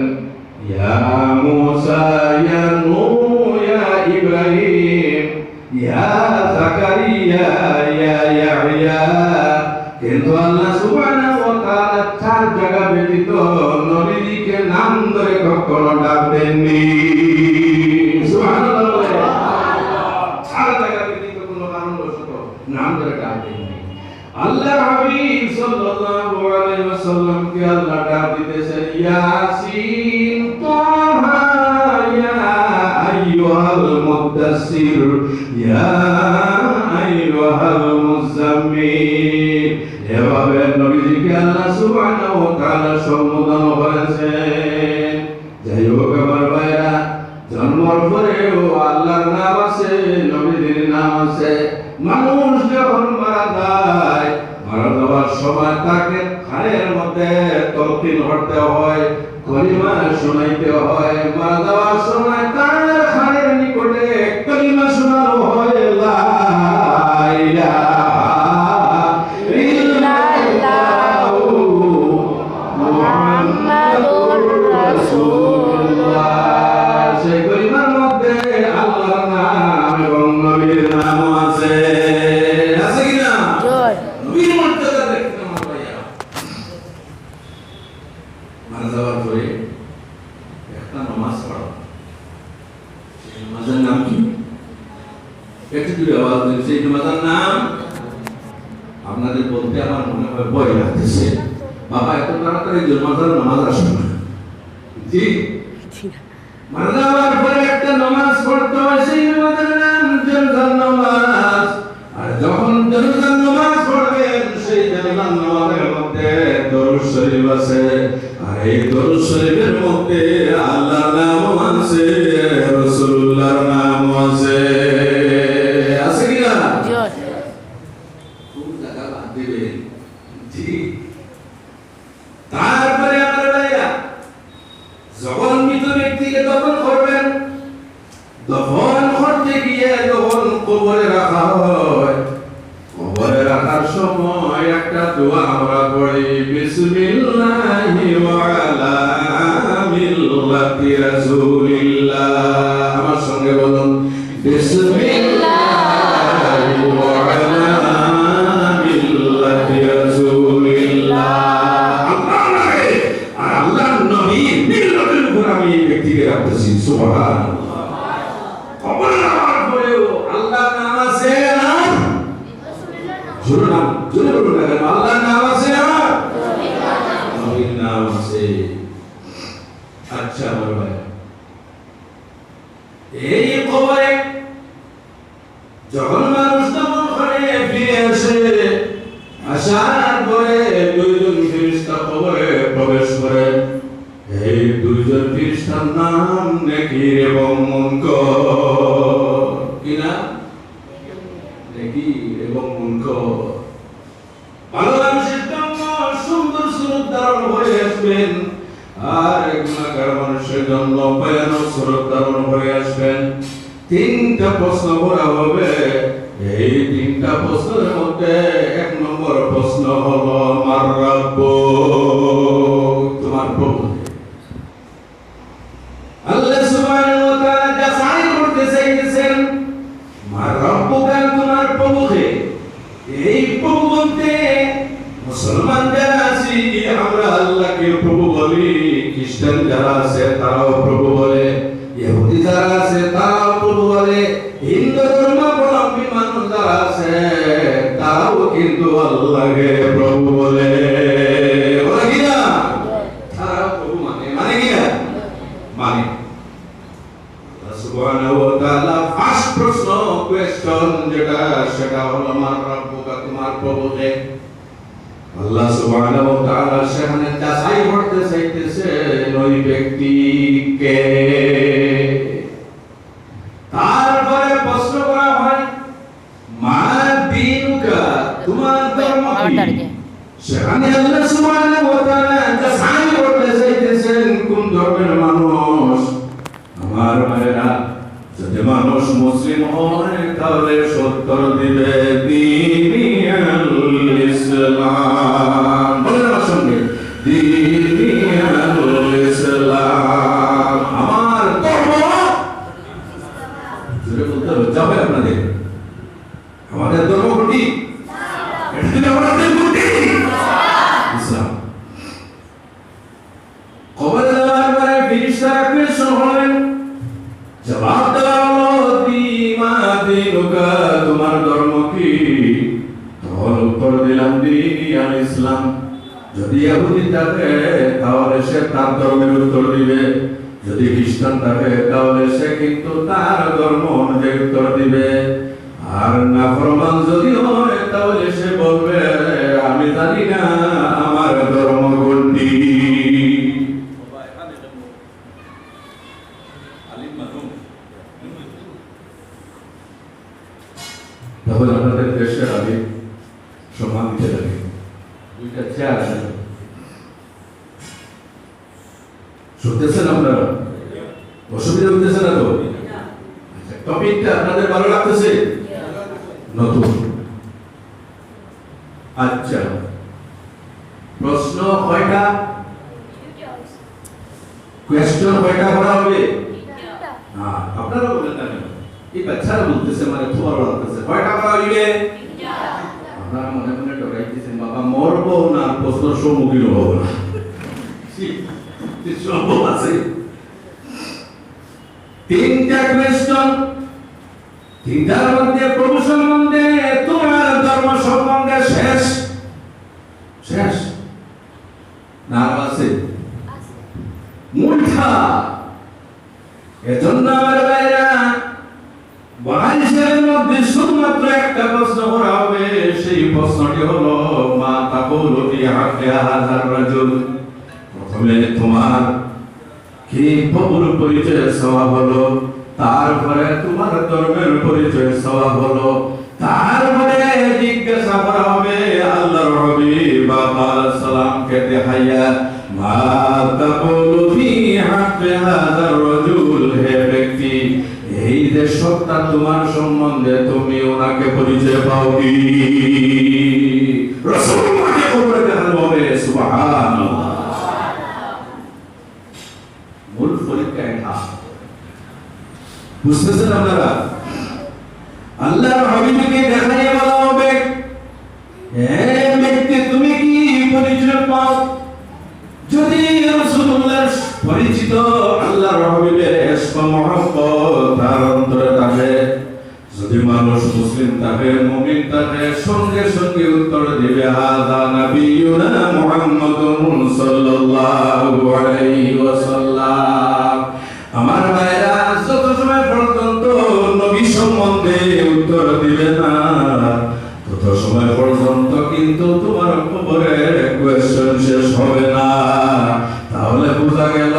ইয়া মূসা, ইয়া নূহ, ইয়া ইব্রাহিম, ইয়া যাকারিয়া, ইয়া ইয়াহইয়া। কিন্তু আল্লাহ সুবহানাহু ওয়া তাআলা 4 জায়গা ব্যতীত নবীকে নাম ধরে কখনো ডাক দেননি। সুবহানাল্লাহ। নাম ধরে ডাক দেননি। আল্লাহ হাবিব সাল্লাল্লাহু আলাইহি ওয়াসাল্লাম কে আল্লাহ ডাক দিতেছেন, ইয়াসিন, তাহা, ইয়া আইয়ুহাল মুদ্দাসসির, ইয়া আইয়ুহাল মুযাম্মিল। এভাবে নবীজিকে আল্লাহ সুবহানাহু ওয়া তাআলা সম্বোধন করেছেন। যাই হোক আমার ভাইরা, জন্মের পরেও আল্লাহর নাম আছে, নবীজির নাম আছে। মানুষ যখন মারা যায়, মারা যাওয়ার সময় তাকে খানের মধ্যে তলকিন করতে হয়, কলিমা শোনাইতে হয়। মারা যাওয়ার সময় তার খানের নিকটে কলিমা শোনানো হয়, লা ইলাহা ইল্লাল্লাহু মুহাম্মাদুর রাসূলুল্লাহ। সেই কলিমার মধ্যে আল্লাহর নাম এবং নবীর নাম আছে। আছে কি না? নবীর মর্যাদা দেখতে আমার ভাইয়া। মারা যাওয়ার পরে একটা নামাজ পড়া, সেই নামাজের নাম কি? একটু জুড়ে আওয়াজ দিন, সেই নামাজের নাম। আপনাদের বলতে আমার মনে হয় ভয় লাগতেছে, বাবা এত তাড়াতাড়ি জন্মাজার নামাজ আসে না। জি, মারা যাওয়ার পরে একটা নামাজ পড়তে হয়, সেই নামাজের নাম জানাজার নামাজ। আর যখন জানাজার নামাজ পড়বেন, সেই জানাজার নামাজের মধ্যে দরুদ শরীফ আছে। আর এই দরুদ শরীফের মধ্যে আল্লাহর নাম আছে, রাসূলুল্লাহর নাম আছে। আছে কি না? খুব জায়গা বাদ দিবেন। জি, তারপরে আমার ভাইয়া, যখন মৃত ব্যক্তিকে দফন করবেন, দফন করতে গিয়ে যখন কবরে রাখা হয়, কবরে রাখার সময় একটা দোয়া আমরা পড়ি, বিসমিল্লাহি ওয়া আলা মিল্লাতি রাসূলিল্লাহ। আমার সঙ্গে বলুন, বিসমিল্লাহি ওয়া আলা জোরে বলুন না কেন? আল্লাহর নাম আছে আর নবীর নাম আছে। আচ্ছা আমার ভাই, এই কবরে যখন মানুষ তখন ঘরে ফিরে আসে, আসার পরে দুইজন ফেরেশতা কবরে প্রবেশ করে। এই দুইজন ফেরেশতার নাম নেকির এবং মুনকার। কি নাম? নেকির এবং মুনকার। ভালো মানুষের জন্য সুন্দর সুরত ধারণ হয়ে আসবেন, আর গুনাহগার মানুষের জন্য ভয়ানক সুরত ধারণ হয়ে আসবেন। তিনটা প্রশ্ন করা হবে। এই তিনটা প্রশ্নের মধ্যে এক নম্বর প্রশ্ন হলো মার রাব্বুক, তোমার প্রভু। আল্লাহ সুবহানাহু ওয়া তাআলা যাচাই করতে চাইতেছেন মার রাব্বুক, তোমার প্রভুকে। এই প্রভু বলতে মুসলমান যারা আছি আমরা আল্লাহকে প্রভু বলি, খ্রিস্টান যারা আছে তারাও প্রভু বলে, ইহুদি যারা আছে তারাও প্রভু বলে, হিন্দু ধর্মাবলম্বী মানুষ যারা আছে তারাও কিন্তু আল্লাহকে প্রভু বলে। বলে কি না? তারাও প্রভু মানে, মানে কি না? মানে। আল্লাহ সুবহানাহু ওয়া তাআলা ফার্স্ট প্রশ্ন, কোয়েশ্চন যেটা, সেটা হলো মার রাব্বুকা, তোমার প্রভুকে। আল্লাহ সুবহানাহু ওয়া তাআলা সেখানে যাচাই করতে চাইতেছে ওই ব্যক্তিকে। তারপরে প্রশ্ন করা হয় মা দীনুকা, তোমার ধর্ম কি? সেখানে আল্লাহ সুবহানাহু ওয়া তাআলা যাচাই করতে চাইতেছেন কোন ধর্মের মানুষ। আমার ভাইরা, যদি মানুষ মুসলিম হয় তাহলে সত্তর দিবে দীনি আল ইসলাম। বলেন আমার সঙ্গে, দীনি আল ইসলাম। আমার ধর্ম জোরে বলতে হবে, যাবে আপনাদের। আমাদের ধর্ম কোনটি? এটা যদি আমাদের কোনটি? ইসলাম। কবরে যাওয়ার পরে ফেরেশতারা কোয়েশ্চন হলেন, জবাব দেওয়া হলো মা দীনুকা, তোমার ধর্ম কি? তখন উত্তর দিলাম দীনি আল ইসলাম। যদি ইহুদি থাকে তাহলে সে তার ধর্মের উত্তর দিবে, যদি খ্রিস্টান থাকে তাহলে সে কিন্তু তার ধর্ম অনুযায়ী উত্তর দিবে, আর নাফরমান যদি হয় তাহলে সে বলবে আমি জানি না আমার ধর্ম কোনটি। তাহলে আমাদের দেশের আগে সম্মান দিতে লাগে। দুইটা চেয়ার আছে, শুনতেছেন আপনারা? অসুবিধা হইতেছে না তো? টপিকটা আপনাদের ভালো লাগতেছে? নতুন। আচ্ছা, প্রশ্ন কয়টা? কোয়েশ্চন কয়টা করা হবে? হ্যাঁ, আপনারা বলেন না, এই বাচ্চারা বলতেছে, মানে তোমার লাগতেছে কয়টা করা হইবে? আপনারা মনে মনে ডরাইতেছেন, বাবা মরবো না প্রশ্নের সম্মুখীন হব না। সম্ভব আছে? তিনটা কোয়েশ্চন, তিনটার মধ্যে প্রভু সম্বন্ধে, তোমার ধর্ম সম্বন্ধে শেষ। শেষ না আছে? মুঠা। এজন্য আমার ভাইরা, বাংলাদেশের মধ্যে শুধুমাত্র একটা প্রশ্ন করা হবে। সেই প্রশ্নটি হলো মা তাকুলু ফি হাক্কি হাযার রাজুল। প্রথমে তোমার কি প্রভুর পরিচয় চাওয়া হলো, তারপরে তোমার ধর্মের পরিচয় চাওয়া হলো, তারপরে জিজ্ঞাসা করা হবে আল্লাহর হাবিব আলাইহিস সালামকে দেখাইয়া মা তাকুলু ফি হাক্কি হাযার রাজুল, হে ব্যক্তি এই যে সত্তা তোমার সম্বন্ধে তুমি ওনাকে পরিচয় পাও কি? রাসূলুল্লাহকে কবরে দেখানো হবে। সুবহানাল্লাহ। মূল পরীক্ষা এটা। বুঝতেছেন আপনারা? আল্লাহর হাবিবকে দেখাইয়া বলা হবে হে ব্যক্তি তুমি কি পরিচয় পাও? যদি রাসূলুল্লাহর পরিচিত আল্লাহর হাবিবের ইশক মহব্বত তার অন্তরে থাকে, যদি যদি মানুষ মুসলিম থাকে মুমিন থাকে সঙ্গে সঙ্গে উত্তর দিবে হাযা নবিয়ুনা মুহাম্মাদুর সাল্লাল্লাহু আলাইহি ওয়াসাল্লাম। আমার ভাইরা যত সময় পর্যন্ত নবী সম্বন্ধে উত্তর দিবে না তত সময় পর্যন্ত কিন্তু তোমার কবরের কোয়েশ্চন শেষ হবে না। তাহলে বোঝা গেল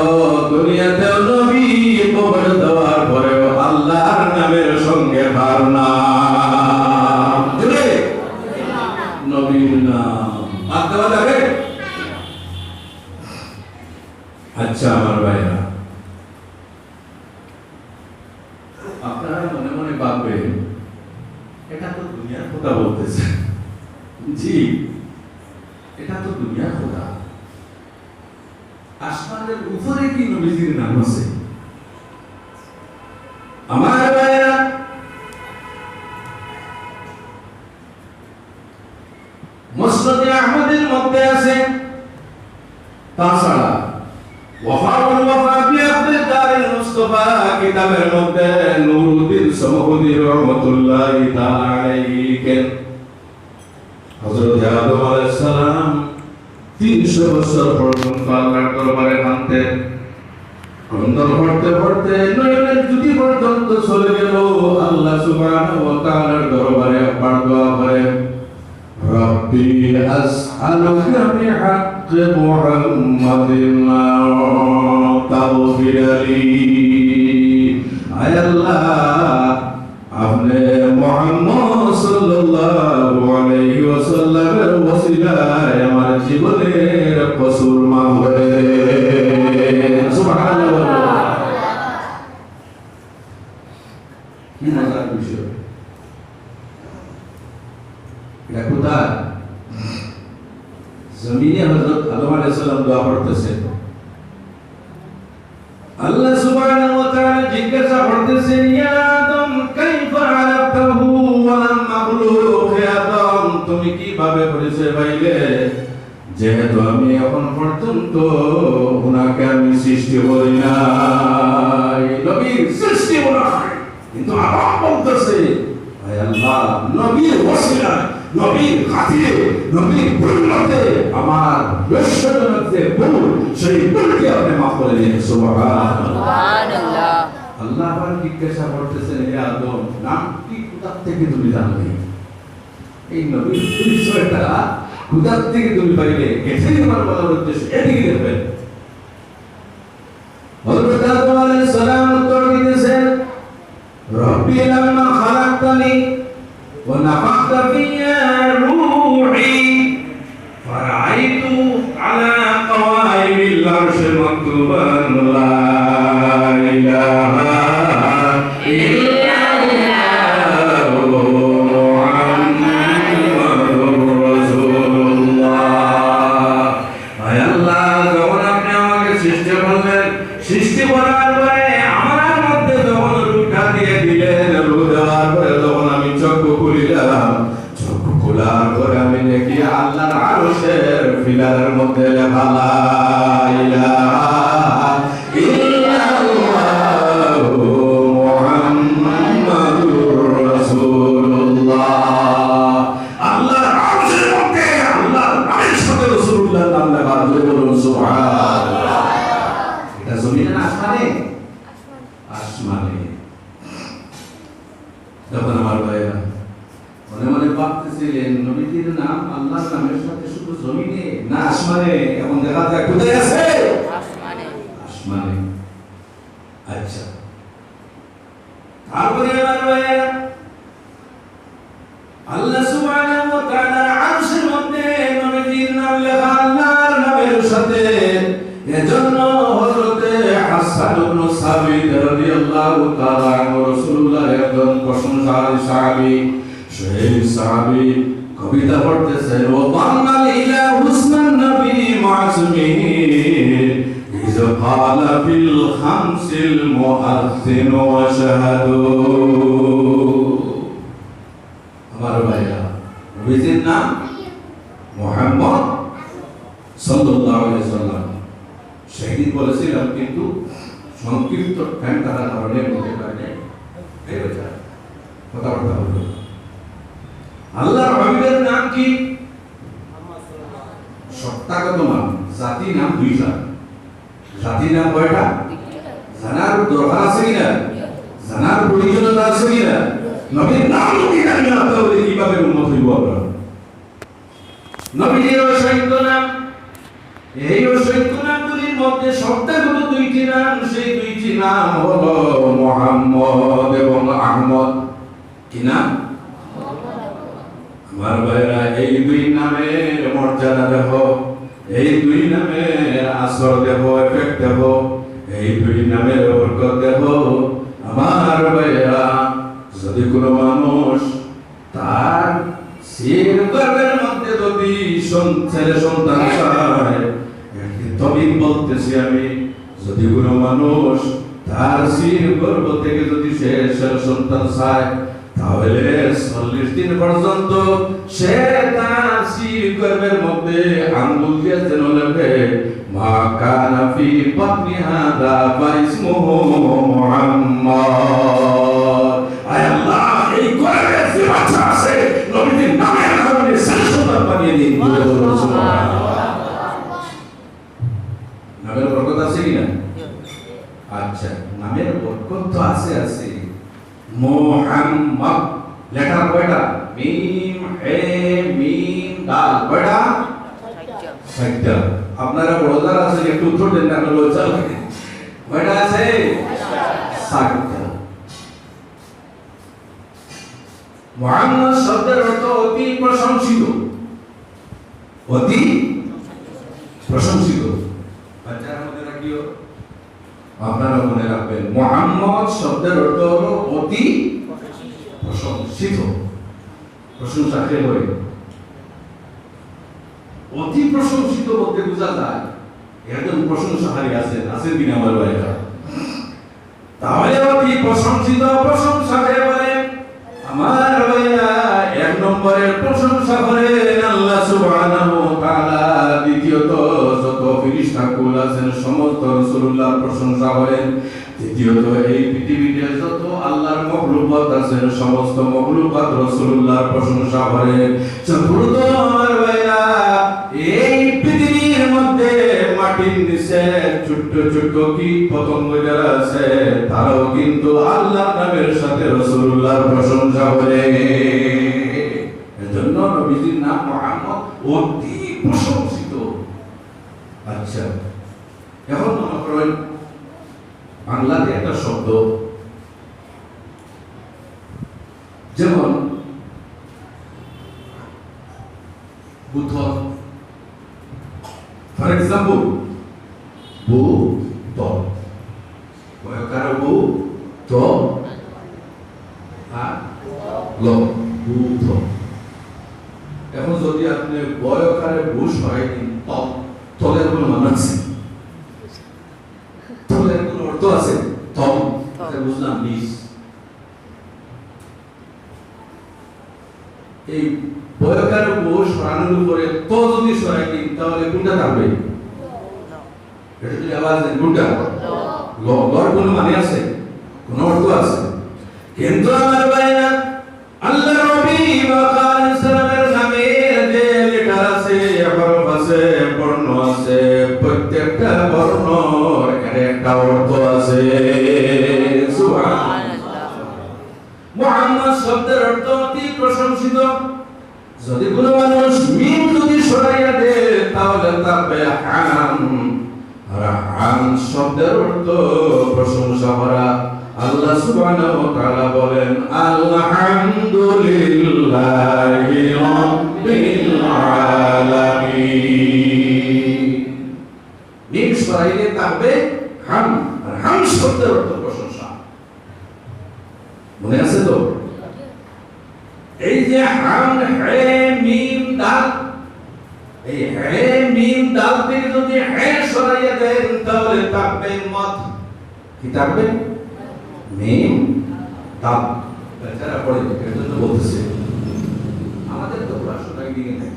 দুনিয়াতে নবী কবর দেওয়ার পরেও আল্লাহর নামের সঙ্গে তার নাম নবীর নাম বাদ দেওয়া যাবে? আচ্ছা আমার ভাইরা, আপনারা মনে মনে ভাববেন এটা তো দুনিয়ার কথা বলতেছে। জি, এটা তো দুনিয়ার কথা। আসমানের উপরে কি নবীজির নাম আছে? আমার ভাইরা, মুসনাদে আহমদের মধ্যে আছে। তাছাড়া ওয়াফাউল ওয়াফা ফি আবদারিল মুস্তাফা কিতাবের মধ্যে নুরুদ্দিন সমহুদ্দিন রাহমাতুল্লাহি তাআলা আলাইহি লিখেন হযরত আদম আলাইহিস সালাম 300 বছর পর্যন্ত আল্লাহর দরবারে কাঁদতেন। ক্রন্দন করতে করতে নয়নের জ্যোতি পর্যন্ত চলে গেল। আল্লাহ সুবহানাহু ওয়া তাআলার দরবারে আবার দোয়া করেন, রব্বি আসআলুকা বিহাক্কি মুহাম্মাদিন তাগফির লি। আয় আল্লাহ, আপনি মুহাম্মদ সাল্লাল্লাহু আলাইহি ওয়াসাল্লামের ওসিলায় আমার জীবনের কসুর মাফ করে দেন। সুবহানাল্লাহ। কি মজার বিষয়! এটা কোথায়? জমিনে হযরত আদম আলাইহিস সালাম দোয়া করতেছেন। আল্লাহ সুবহানাহু ওয়া তাআলা জিজ্ঞাসা করতেছেন, ইয়া আদম কাইফা আরাফতাহু ওয়া লাম মাখলুক। হে আদম, তুমি কিভাবে পরিচয় পাইলে যেহেতু আমি এখন পর্যন্ত ওনাকে আমি সৃষ্টি করি নাই? নবীর সৃষ্টি করা হয়, কিন্তু আবার বলতেছে হে আল্লাহ, নবীর ওসিলায়, নবীর খাতিরে, নবীর বরকতে আমার বেশজনক যে ভুল, সেই ভুলকে আপনি মাফ করে দিন। সুবহানাল্লাহ। আল্লাহ আবার জিজ্ঞাসা করতেছেন, হে আদম, নাম কি কোথা থেকে তুমি জানলে? এই নবীর পরিচয়টা কোথা থেকে তুমি পাইলে? এটাই আমার বলার উদ্দেশ্য, এদিকে দেখবেন। হযরত আদম আলাইহিস সালাম উত্তর দিতেছেন, রব্বি লাম্মা খালাকতানি ওয়া নাফাখতা ফিয়া রূহি ফারাআইতু আলা কাওয়াইমিল আরশি মাকতুবান লা ইলাহা ইল্লাল্লাহু মুহাম্মাদুর রাসূলুল্লাহ। আয় আল্লাহ, যখন আপনি আমাকে সৃষ্টি করলেন, সৃষ্টি করার পরে আমার মধ্যে যখন রূহটা দিয়ে দিলেন, রূহ দেওয়ার পরে যখন আমি চক্ষু খুলিলাম, চক্ষু খোলার পরে আমি দেখি আল্লাহর আরশের ফিলারের মধ্যে লেখা লা ইলাহা ইল্লাল্লাহু মুহাম্মাদুর রাসূলুল্লাহ। আল্লাহর আরশের মধ্যে আল্লাহর নামের সাথে রাসূলুল্লাহর নাম লেখা। বলুন সুবহানাল্লাহ। এটা জমিনে না আসমানে? আসমানে। তখন আমার ভাইরা মনে মনে ভাবতেছিলেন, নবীজির নাম আল্লাহর নামের সাথে শুধু জমিনে না আসমানে? এখন দেখা যায় কোথায় আছে? আসমানে। আসমানে। আচ্ছা, তারপরে আমার ভাইরা আল্লাহ সুবহানাহু ওয়া তাআলা আরশের মধ্যে নবীজির নাম লেখা আল্লাহর নামের সাথে। এজন্য হযরতে হাসান ইবনে সাবিত রাদিয়াল্লাহু তাআলা আনহু রাসূলুল্লাহর একজন প্রশংসাকারী সাহাবী, সেই সাহাবী কবিতা পড়তেছেন, ওয়া বান্নাল ইলাহু হুসনান নবী মাসুমিহি ইয ক্বালা ফিল খামসিল মুআযযিন ওয়া শাহাদু। আমার ভাইরা, নবীজির নাম মুহাম্মদ সাল্লাল্লাহু আলাইহি ওয়াসাল্লাম। সেদিন বলেছিলাম, কিন্তু সংক্ষিপ্ত টাইম থাকার কারণে বলতে পারি নাই। কথাবার্তা হলো। আল্লাহর হাবিবের নাম কি? সত্তাগত নাম। জাতি নাম দুইটা। জাতি নাম কয়টা? জানার দরকার আছে কিনা? জানার প্রয়োজনীয়তা আছে কিনা? নবীর নাম যদি জানি না তাহলে কিভাবে উন্নত হইব আমরা? নবীজির অসংখ্য নাম, এই অসংখ্য নামগুলির মধ্যে সত্তাগত দুইটি নাম, সেই দুইটি নাম হলো মুহাম্মদ এবং আহমদ। কি নাম? আমার ভাইরা, এই দুই নামের মর্যাদা দেখো, এই দুই নামের আসর দেখো, এফেক্ট দেখো, এই দুই নামের বরকত দেখো। আমার ভাইরা, যদি কোনো মানুষ তার সির গর্ভের মধ্যে যদি ছেলে সন্তান চায়, তবে বলতেছি আমি, যদি কোনো মানুষ তার সির গর্ভ থেকে যদি সে ছেলে সন্তান চায়, তাহলে 40 দিন পর্যন্ত সে তার সির গর্ভের মধ্যে আঙ্গুল দিয়ে যেন লেখে মা কানা ফি বাতনি হাদা ফাইসমুহু মুহাম্মদ। আয় আল্লাহ, এই গর্ভে যে বাচ্চা আছে নবীর নামের কারণে সন্তান বানিয়ে দিন। নামের বরকত আছে কিনা? আচ্ছা, নামের বরকত তো আছে। মুহাম্মদ লেটার কয়টা? মিম হে মিম দাল কয়টা? 60টা। আপনারা বড়দার আছে একটু উত্তর দেন না, লজ্জা লাগে। কয়টা আছে? 60টা। মুহাম্মদ শব্দের অর্থ অতি প্রশংসিত। অতি প্রশংসিত। বাচ্চারা মনে রাখিও, আপনারা মনে রাখবেন, মুহাম্মদ শব্দের অর্থ হলো অতি প্রশংসিত। প্রশংসা কে করে? অতি প্রশংসিত বলতে বোঝা যায় একজন প্রশংসাকারী আছেন কিনা আমার ভাইরা? তাহলে অতি প্রশংসিত প্রশংসা কে বলে? আমার ভাইরা, এক নম্বরের প্রশংসা করেন আল্লাহ সুবহানাহু ওয়া তাআলা, দ্বিতীয়ত যত ফেরেশতা কুল আছেন সমস্ত রাসূলুল্লাহর প্রশংসা করেন, তৃতীয়ত এই পৃথিবীতে যত আল্লাহর মাখলুকাত আছেন সমস্ত মাখলুকাত রাসূলুল্লাহর প্রশংসা করেন, চতুর্থ আমার ভাইরা, এই পৃথিবীর মধ্যে মাটির নিচে ছোট্ট ছোট্ট কীট পতঙ্গ যারা আছে তারাও কিন্তু আল্লাহর নামের সাথে রাসূলুল্লাহর প্রশংসা করে। এজন্য নবীজির নাম মুহাম্মদ, অতি প্রশংসিত। আচ্ছা, এখন মনে করেন বাংলাতে একটা শব্দ, যেমন বুথর, ফর এক্সাম্পল বুত, বয়কার বু তো আর ল, বুথ। এখন যদি আপনি বয়কারে বুশ হয় তলের কোনো মান আছে? তলের কোনো অর্থ আছে? তল বুঝলাম নিজ। এই বয়কার বুশ সরানোর উপরে তো যদি সরাই দিন তাহলে কোনটা থাকবে? এটা যদি আওয়াজ দেন কোনটা? লর কোনো মানে আছে? কোন অর্থ আছে? কিন্তু আমার ভাইরা, আল্লাহ নবী মুহাম্মদ সাল্লাল্লাহু নামের যে লেটার আছে, হরফ আছে, বর্ণ আছে, প্রত্যেকটা বর্ণর একটা অর্থ আছে। সুবহানাল্লাহ। মুহাম্মদ শব্দের অর্থ অতি প্রশংসিত। যদি কোনো মানুষ মিম যদি সরাইয়া দেয় তাহলে তাবে হাম। আর হাম শব্দের অর্থ প্রশংসা করা। আল্লাহ সুবহানাহু ওয়া তাআলা বলেন আলহামদুলিল্লাহি রাব্বিল আলামিন। মিম সরাইলে তাবে হাম, আর হাম শব্দের অর্থ প্রশংসা। মনে আছে তো? এই যে হাম হে মিম দাল, এই হে মিম দাল থেকে যদি হে সরাইয়া দেন তাহলে থাকবে মদ। কি থাকবে? মিম দাল। যারা পড়ে এর জন্য বলতেছে, আমাদের তো পড়াশোনার দিকে নাই।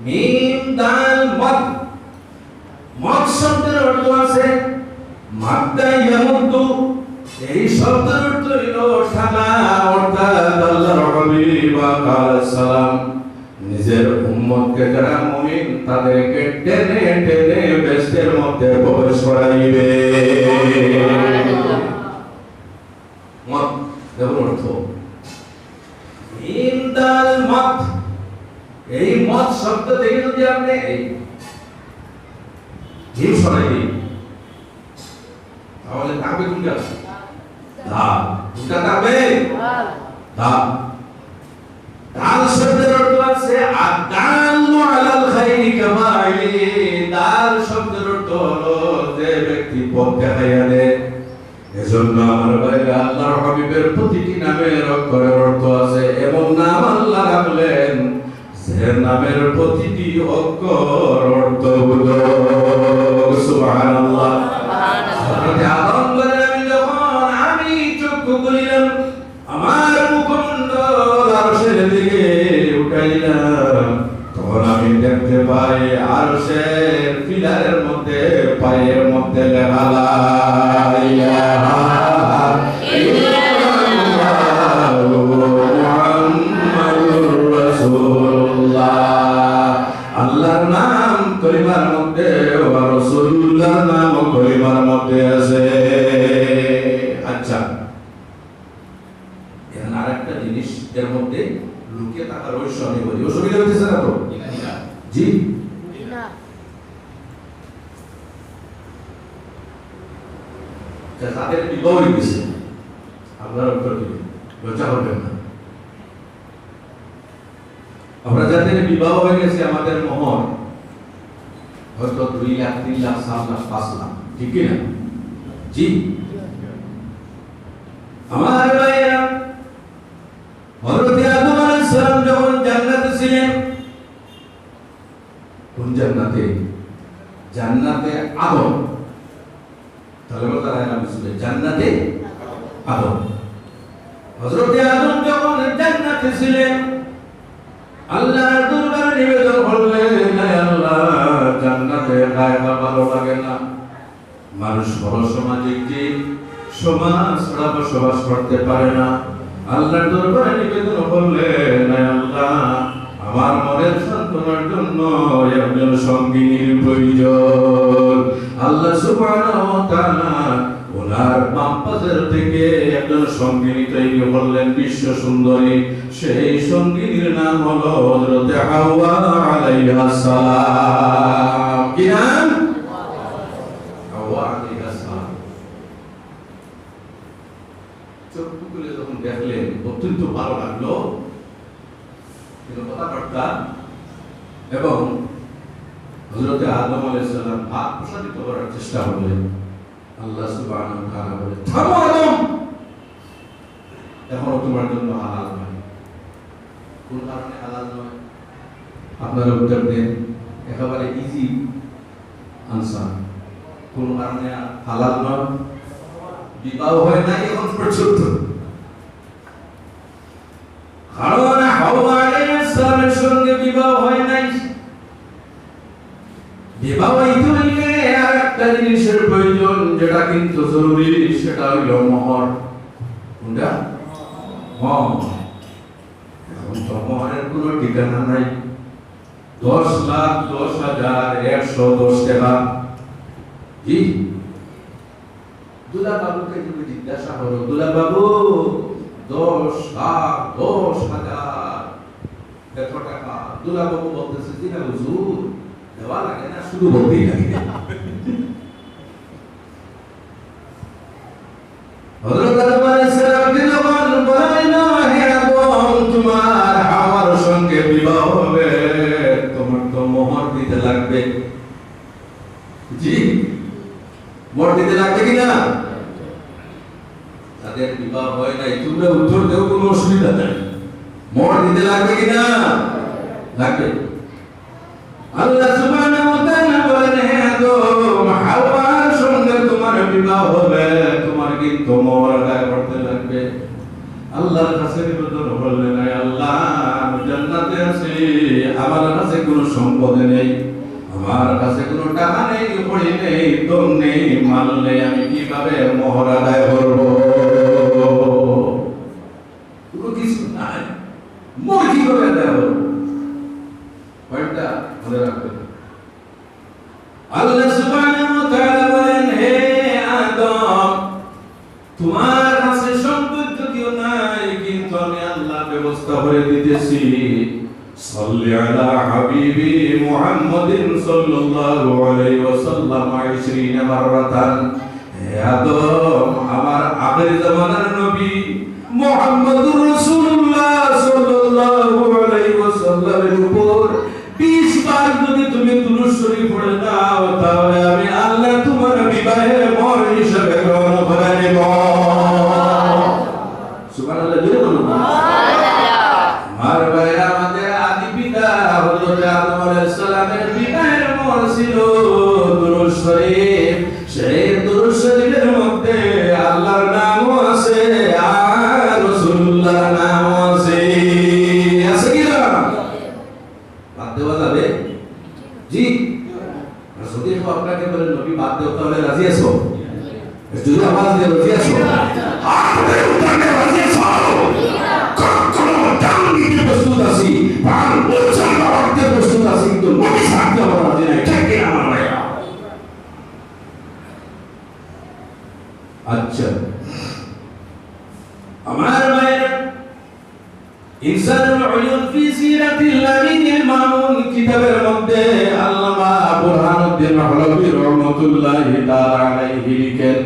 মিম দাল মদ। মদ শব্দের অর্থ আছে মাদ্দা ইয়ামুদ্দু, এই শব্দের অর্থ হইল সানা, অর্থাৎ আল্লাহর হাবিব আলাইহিস সালাম নিজের উম্মতকে যারা মুমিন তাদেরকে টেনে টেনে বেহেশতের মধ্যে প্রবেশ করাইবে। মত এর অর্থ ইনদাল মত, এই মত শব্দ থেকে যদি আপনি জিম সরাই দিন তাহলে থাকবে কোনটা? দাল। কোনটা থাকবে? দাল। দাল শব্দের অর্থ আছে আদালু আলাল খাইরি কামাইলি। দাল শব্দের অর্থ হলো যে ব্যক্তি পথ দেখাইয়া দেয়। এজন্য আমার ভাইরা আল্লাহর হাবিবের প্রতিটি নামের অক্ষরের অর্থ আছে এবং নাম আল্লাহ রাখলেন যে নামের প্রতিটি অক্ষর অর্থবোধ। সুবহানাল্লাহ। আদম বলেন আমি চক্ষু খুলিলাম, আমার মুখমণ্ডল আরশের দিকে উঠাইলাম, তখন আমি দেখতে পাই আরশের পিলারের মধ্যে পায়ের মধ্যে লেখা লা ইলাহা ইল্লাল্লাহু মুহাম্মাদুর রাসূলুল্লাহ। আল্লাহর নাম কলিমার মধ্যে ও রাসূলুল্লাহর নাম কলিমার মধ্যে আছে। আচ্ছা, এখন আরেকটা জিনিস এর মধ্যে লুকিয়ে থাকার রহস্য আমি বলি, অসুবিধা হচ্ছে না তো? জি না। তাদের বিবাহ হয়েছে, আপনার উত্তর দিবেন, লজ্জা করবেন না। আমরা যাদের বিবাহ হয়ে গেছে আমাদের মোহর হয়তো 2 লাখ 3 লাখ 7 লাখ 5 লাখ, ঠিক কি না? জি। আমার ভাইরা হযরত আদম আলাইহিস সালাম যখন জান্নাতে ছিলেন, কোন জান্নাতে? জান্নাতে আদম। তাহলে বলতে রাখলাম জান্নাতে আদম। হযরত আদম যখন জান্নাতে ছিলেন আল্লাহর দরবারে নিবেদন করলেন, হে আল্লাহ, জান্নাতে খাওয়া ভালো লাগে না, মানুষ বড় সামাজিক জীব, সমাজ ছাড়া বসবাস করতে পারে না। আল্লাহর দরবারে নিবেদন করলেন, হে আল্লাহ, আমার মনের সান্ত্বনার জন্য একজন সঙ্গিনীর প্রয়োজন। আল্লাহ সুবহানাহু ওয়া তাআলা ওনার বাম পাশের থেকে একজন সঙ্গিনী তৈরি করলেন, বিশ্ব সুন্দরী। সেই সঙ্গিনীর নাম হলো হযরত হাওয়া আলাইহিস সালাম। কি নাম? হাওয়া আলাইহিস সালাম। চক্ষু খুলে যখন দেখলেন অত্যন্ত ভালো লাগলো, কিন্তু কথাবার্তা এবং হযরত আদম আলাইহিস সালাম ভাব প্রসারিত করার চেষ্টা করলেন। আল্লাহ সুবহানাহু ওয়া তাআলা বলেন, থামো আদম, এখনো তোমার জন্য হালাল নয়। কোন কারণে হালাল নয়? আপনারা উত্তর দেন, একেবারে ইজি আনসার। কোন কারণে হালাল নয়? বিবাহ হয় নাই এখন পর্যন্ত। কারণ হাওয়া আলাইহিস সালামের সঙ্গে বিবাহ হয় নাই। বিবাহ হইলে আর একটা জিনিসের প্রয়োজন, যেটা কিন্তু জরুরি, সেটা হইল মোহর। কোনটা? মোহর। এখন তো মোহরের কোনো ঠিকানা নাই। 10 লাখ, 10,000, 110 টাকা। কি দুলা বাবুকে তুমি জিজ্ঞাসা করো, দুলা বাবু 10 লাখ, 10,000 এত টাকা? দুলা বাবু বলতেছে, জি না হুজুর, দেওয়া লাগে না, শুধু বলতেই লাগে। হযরত আদম আলাইহিস সালাম যখন বললেন, হে আদম, তোমার হাওয়ার সঙ্গে বিবাহ হবে, তোমার তো মোহর দিতে লাগবে। জি, মোহর দিতে লাগবে কিনা? তাদের বিবাহ হয় নাই, তোমরা উত্তর দেও, কোনো অসুবিধা নাই। মোহর দিতে লাগবে কিনা? লাগবে। আল্লাহ সুবহানাহু ওয়া তাআলা বলেন, হে আদম, হাওয়ার সঙ্গে তোমার বিবাহ হবে, তোমার কিন্তু মোহর আদায় করতে লাগবে। আল্লাহর কাছে নিবেদন করলেন, হে আল্লাহ, আমি জান্নাতে আছি, আমার কাছে কোনো সম্পদ নেই, আমার কাছে কোনো টাকা নেই, পড়ি নেই, দম নেই, মাল নেই, আমি কিভাবে মোহর আদায় করব? মনে রাখবেন আল্লাহ সুবহানাহু ওয়া তাআলা বলেন হে আদম তোমার কাছে সম্পদ যদিও নাই কিন্তু আমি আল্লাহ ব্যবস্থা করে দিতেছি সাল্লি আলা হাবিবি মুহাম্মাদিন সাল্লাল্লাহু আলাইহি ওয়াসাল্লাম 20 মাররাতান হে আদম আমার আখির জামানার নবী মুহাম্মদুর রাসূলুল্লাহ সাল্লাল্লাহু আলাইহি ওয়াসাল্লামের উপর 20 বার যদি তুমি দুরূদ শরীফ পড়ে দাও তাহলে আমি আল্লাহ তোমার বিবাহের মর হিসেবে গ্রহণ করে নেব সুবহানাল্লাহ জোরে বলুন সুবহানাল্লাহ আমার ভাইরা আমাদের আদি পিতা হযরত আদম আলাইহিস সালামের বিবাহের মর ছিল দুরূদ শরীফ সেই দুরূদ শরীফের মধ্যে আল্লাহর নামও আছে আর রাসূলুল্লাহর নামও আছে আছে কি না বাদ দেওয়া যাবে জি যদি আপনাকে বলেন নবী বাদ দেওয়া তাহলে রাজি আছো একটু আওয়াজ দিয়ে রাজি আছো আপনাদের উত্তরে রাজি আছো কোন টাঙ্গিতে প্রস্তুত আছি প্রাণ উচ্চারণ করতে প্রস্তুত আছি কিন্তু নবী সাথে আমরা রাজি নাই ঠিক কি আমার ভাইরা আচ্ছা আমার ভাইরা ইনসানুল উয়ুন ফি সিরাতিল আমিনিল মামুন কিতাবের মধ্যে আল্লামা বুরহানুদ্দিন মাহলাবী রাহমাতুল্লাহি তাআলা আলাইহি লিখেন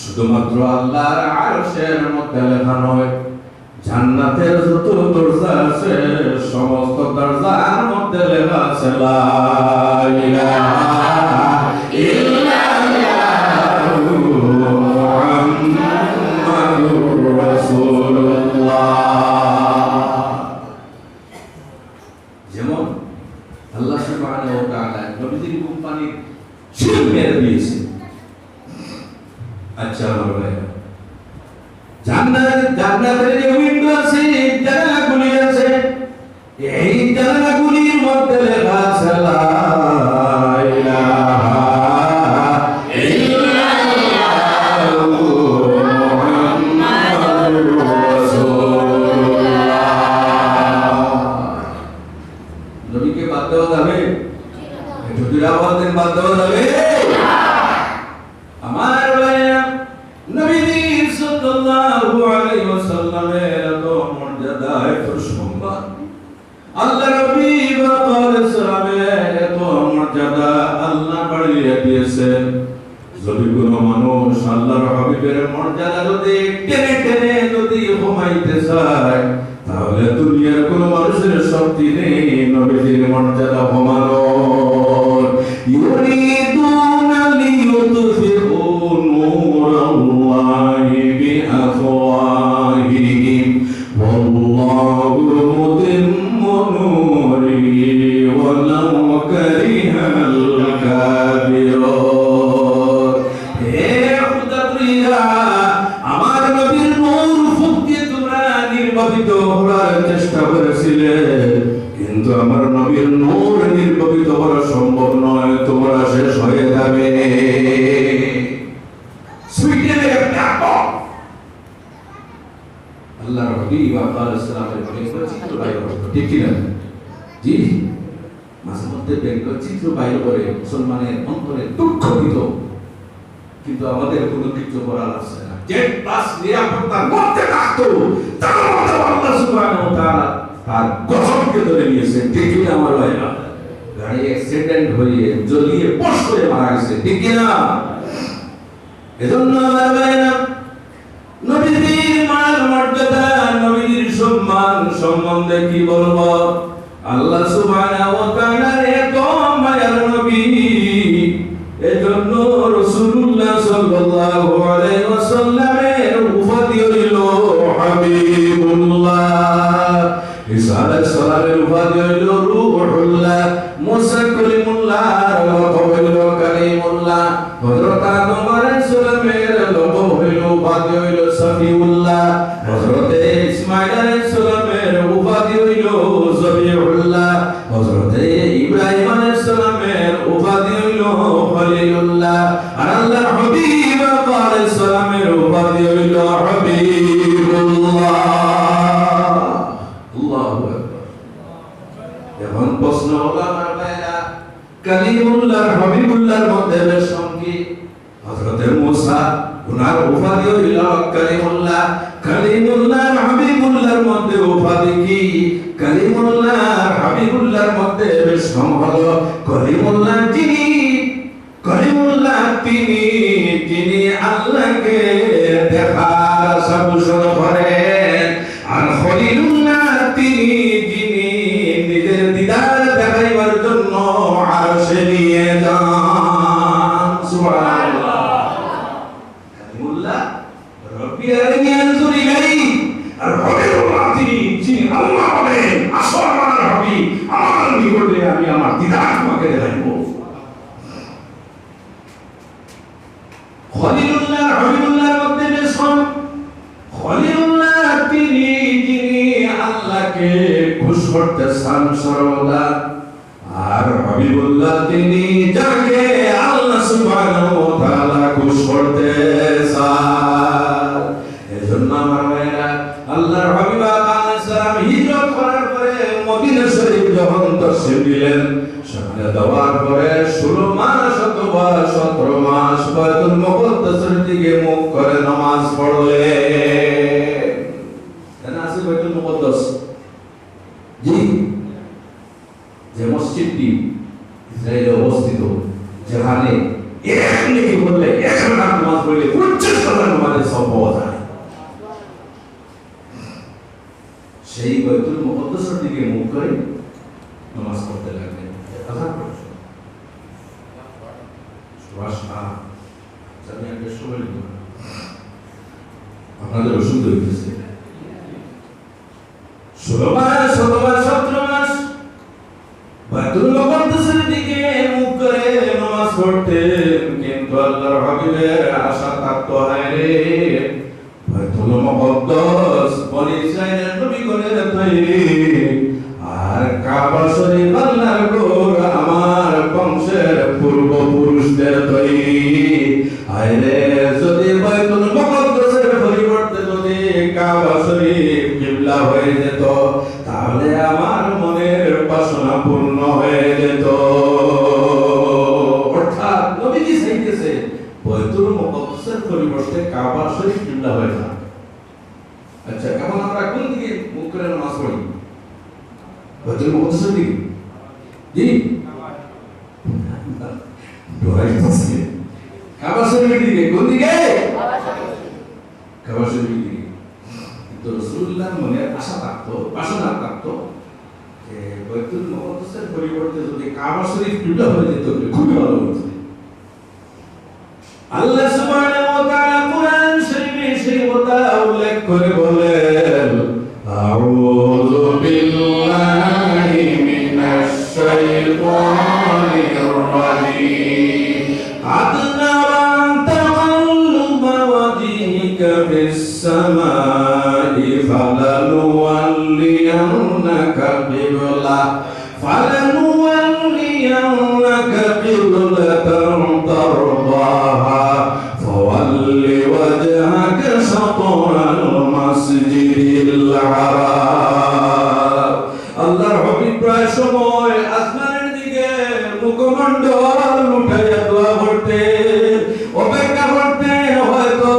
শুধুমাত্র আল্লাহর আরশের মধ্যে লেখা নয় জান্নাতের যত দরজা আছে সমস্ত দরজার মধ্যে লেখা আছে লা ইলাহা ইল্লাল্লাহু মুহাম্মাদুর রাসূলুল্লাহ যেমন আল্লাহ সুবহানাহু ওয়া তাআলা নবীজির কোম্পানি শিল মেরে দিয়েছে আচ্ছা আমার ভাইরা জান্নাতের যে উইন্ডো আছে জানালাগুলি আছে এই জানালাগুলির মধ্যে লেখা আছে লা ইলাহা ইল্লাল্লাহু মুহাম্মাদুর রাসূলুল্লাহ নবীকে বাদ দেওয়া যাবে একটু আওয়াজে বাদ দেওয়া যাবে আমার ভাইরা নবীজি সাল্লাল্লাহু আলাইহি ওয়াসাল্লামের এত মর্যাদা এত সম্মান আল্লাহ নবী সাল্লামের এত মর্যাদা আল্লাহ বাড়িয়ে দিয়েছেন যদি কোনো মানুষ আল্লাহর হাবিবের মর্যাদা যদি টেনে টেনে যদি কমাইতে চায় তাহলে দুনিয়ার কোন মানুষের শক্তি নেই নবীজির মর্যাদা কমানোর ইউরিদুনা লিইউতফিউ নূরাল্লাহি বিআফওয়াহিহিম ওয়াল্লাহু মুতিম্মু নূরিহি ওয়ালাউ কারিহাল কাফিরুন হে খুদাপ্রিয়া আমার নবীর নূর ফুঁকিয়ে তোমরা নির্বাপিত হওয়ার চেষ্টা করেছিলে কিন্তু আমার নবীর নূর নির্বাপিত করা সম্ভব নয় তোমরা শেষ হয়ে যাবে সুইডেনের একটা আল্লাহর হাবিব সাল্লাল্লাহু আলাইহি ওয়াসাল্লামের চিত্র বাইরে করতে ঠিক কি না জি মাঝে মধ্যে চিত্র বাইরে করে মুসলমানের অন্তরে দুঃখ দিত কিন্তু আমাদের কোনো কিছু করার আছে না যে প্লাস নিরাপত্তার মধ্যে থাকতো তার মধ্যে আল্লাহ সুবহানাহু ওয়া তাআলা তার গঠনকে ধরে নিয়েছে ঠিক কি না আমার ভাইরা গাড়ি অ্যাক্সিডেন্ট হয়ে জ্বলিয়ে পোষ করে মারা গেছে ঠিক কি না এজন্য আমার ভাইরা নবীজির মান মর্যাদা নবীজির সম্মান সম্বন্ধে কি বলবো আল্লাহ সুবহানাহু ওয়া তাআলার এত মায়ার নবী এজন্য রাসূলুল্লাহ সাল্লাল্লাহু আলাইহি ওয়াসাল্লামের উপাধি হইল হাবিবুল্লাহ ঈসা আলাইহিস সালামের উপাধি হইল রূহুল্লাহ মুসা কলিমুল্লাহর লকব হইল কালিমুল্লাহ হযরত আদম আলাইহিস সালামের লকব হইল উপাধি হইল সফিউল্লাহ হযরত ইসমাঈল আলাইহিস সালামের উপাধি হইল জবিউল্লাহ হযরত ইব্রাহিম আলাইহিস সালামের উপাধি হইল খলিলুল্লাহ আর আল্লাহর হাবিব আলাইহিস সালামের উপাধি হইল হাবিবুল্লাহ আল্লাহু আকবার এখন প্রশ্ন হলো আমার ভাইরা, কালিমুল্লাহ হাবিবুল্লাহর মধ্যে সঙ্গী হযরত মুসা, উনার উপাধি হইল কালিমুল্লাহ। কালিমুল্লাহ হাবিবুল্লাহর মধ্যে উপাধি কি? কালিমুল্লাহ হাবিবুল্লাহর মধ্যে সম হলো কালিমুল্লাহ তিনি আল্লাহকে দেখার আশা পোষণ করেন। আর খলিলুল্লাহ যিনি নিজের দিদার দেখাইবার জন্য আরশে নিয়ে যান। সুবহানাল্লাহ। কালিমুল্লাহ রব্বি আরিনি আনজুর ইলাইহি, আর খলিলুল্লাহ যিনি আল্লাহ বলেন আসো আমার হাবিব, আমার নিকটে আমি আমার দিদার তোমাকে দেখাইব। খলিলুল্লাহ হাবিবুল্লাহর মধ্যে বেশম। খলিলুল্লাহ যিনি আল্লাহকে খুশ করতে চান সর্বদা, আর হাবিবুল্লাহ তিনি যাকে আল্লাহ সুবহানাহু ওয়া তাআলা খুশ করতে চান। এজন্য আমার ভাইরা, আল্লাহর হাবিব আলাইহিস সালাম হিজরত করার পরে মদিনা শরীফ যখন তশরিফ দিলেন, সেখানে যাওয়ার পরে 16 মাস অথবা 17 মাস বাইতুল মুকদ্দাসের দিকে মুখ করে নামাজ পড়লেন। কেন আছে বাইতুল মুকদ্দাস? জি, যে মসজিদটি ইসরায়েলে অবস্থিত, যেখানে এক নেকি বললে 1 রাকাত নামাজ পড়লে 50,000 নামাজের সওয়াব পাওয়া যায়। সেই বাইতুল মুকদ্দাসের দিকে মুখ করে নামাজ পড়তে লাগলেন। আযান পড়ছে সুবহানাল্লাহ। আমি একটা সময় লিখব, আপনাদের অসুবিধা হইতেছে। 16 মাস অথবা 17 মাস বাইতুল মুকদ্দাসের দিকে মুখ করে নামাজ পড়তেন, কিন্তু আল্লাহর হাবিবের আশা থাকতো, হায় রে বাইতুল মুকদ্দাস বনি ইসরাইলের নবীগণের তৈরি, আর কাবা শরীফ আল্লাহর ঘর আমার বংশের পূর্বপুরুষদের তৈরি। হায় রে, যদি বাইতুল মুকদ্দাসের পরিবর্তে যদি কাবা শরীফ কিবলা হয়ে যেত, তাহলে আমার মনের বাসনা পূর্ণ হয়ে যেত। অর্থাৎ নবীজি চাইতেছে বাইতুল মুকদ্দাসের পরিবর্তে কাবা শরীফ কিবলা হয়ে যাক। আচ্ছা, এখন আমরা কোন দিকে মুখ করে নামাজ পড়ি? বাইতুল মুকদ্দাসের দিকে। জি, ডরাইতেছে। কাবা শরীফের দিকে। কোন দিকে? কাবা শরীফের দিকে। কিন্তু রাসূলুল্লাহ মনে আশা থাকতো, বাসনা থাকতো যে বাইতুল মুকদ্দাসের পরিবর্তে যদি কাবা শরীফ কিবলা হয়ে যেত, খুবই ভালো হতো। আল্লাহ সুবহানাহু ওয়া তাআলা কুরআন শরীফে সেই কথা উল্লেখ করে বলেন, আউযু বিল্লাহি মিনাশ শাইতানির রাজীম, قد نرى تقلب وجهك في السماء فلنولينك قبلة ترضاها فول وجهك شطر المسجد الحرام। আল্লাহর হাবিব প্রায় সময় আসমানের দিকে মুখমণ্ডল উঠাইয়া দোয়া করতে, অপেক্ষা করতে, হয়তো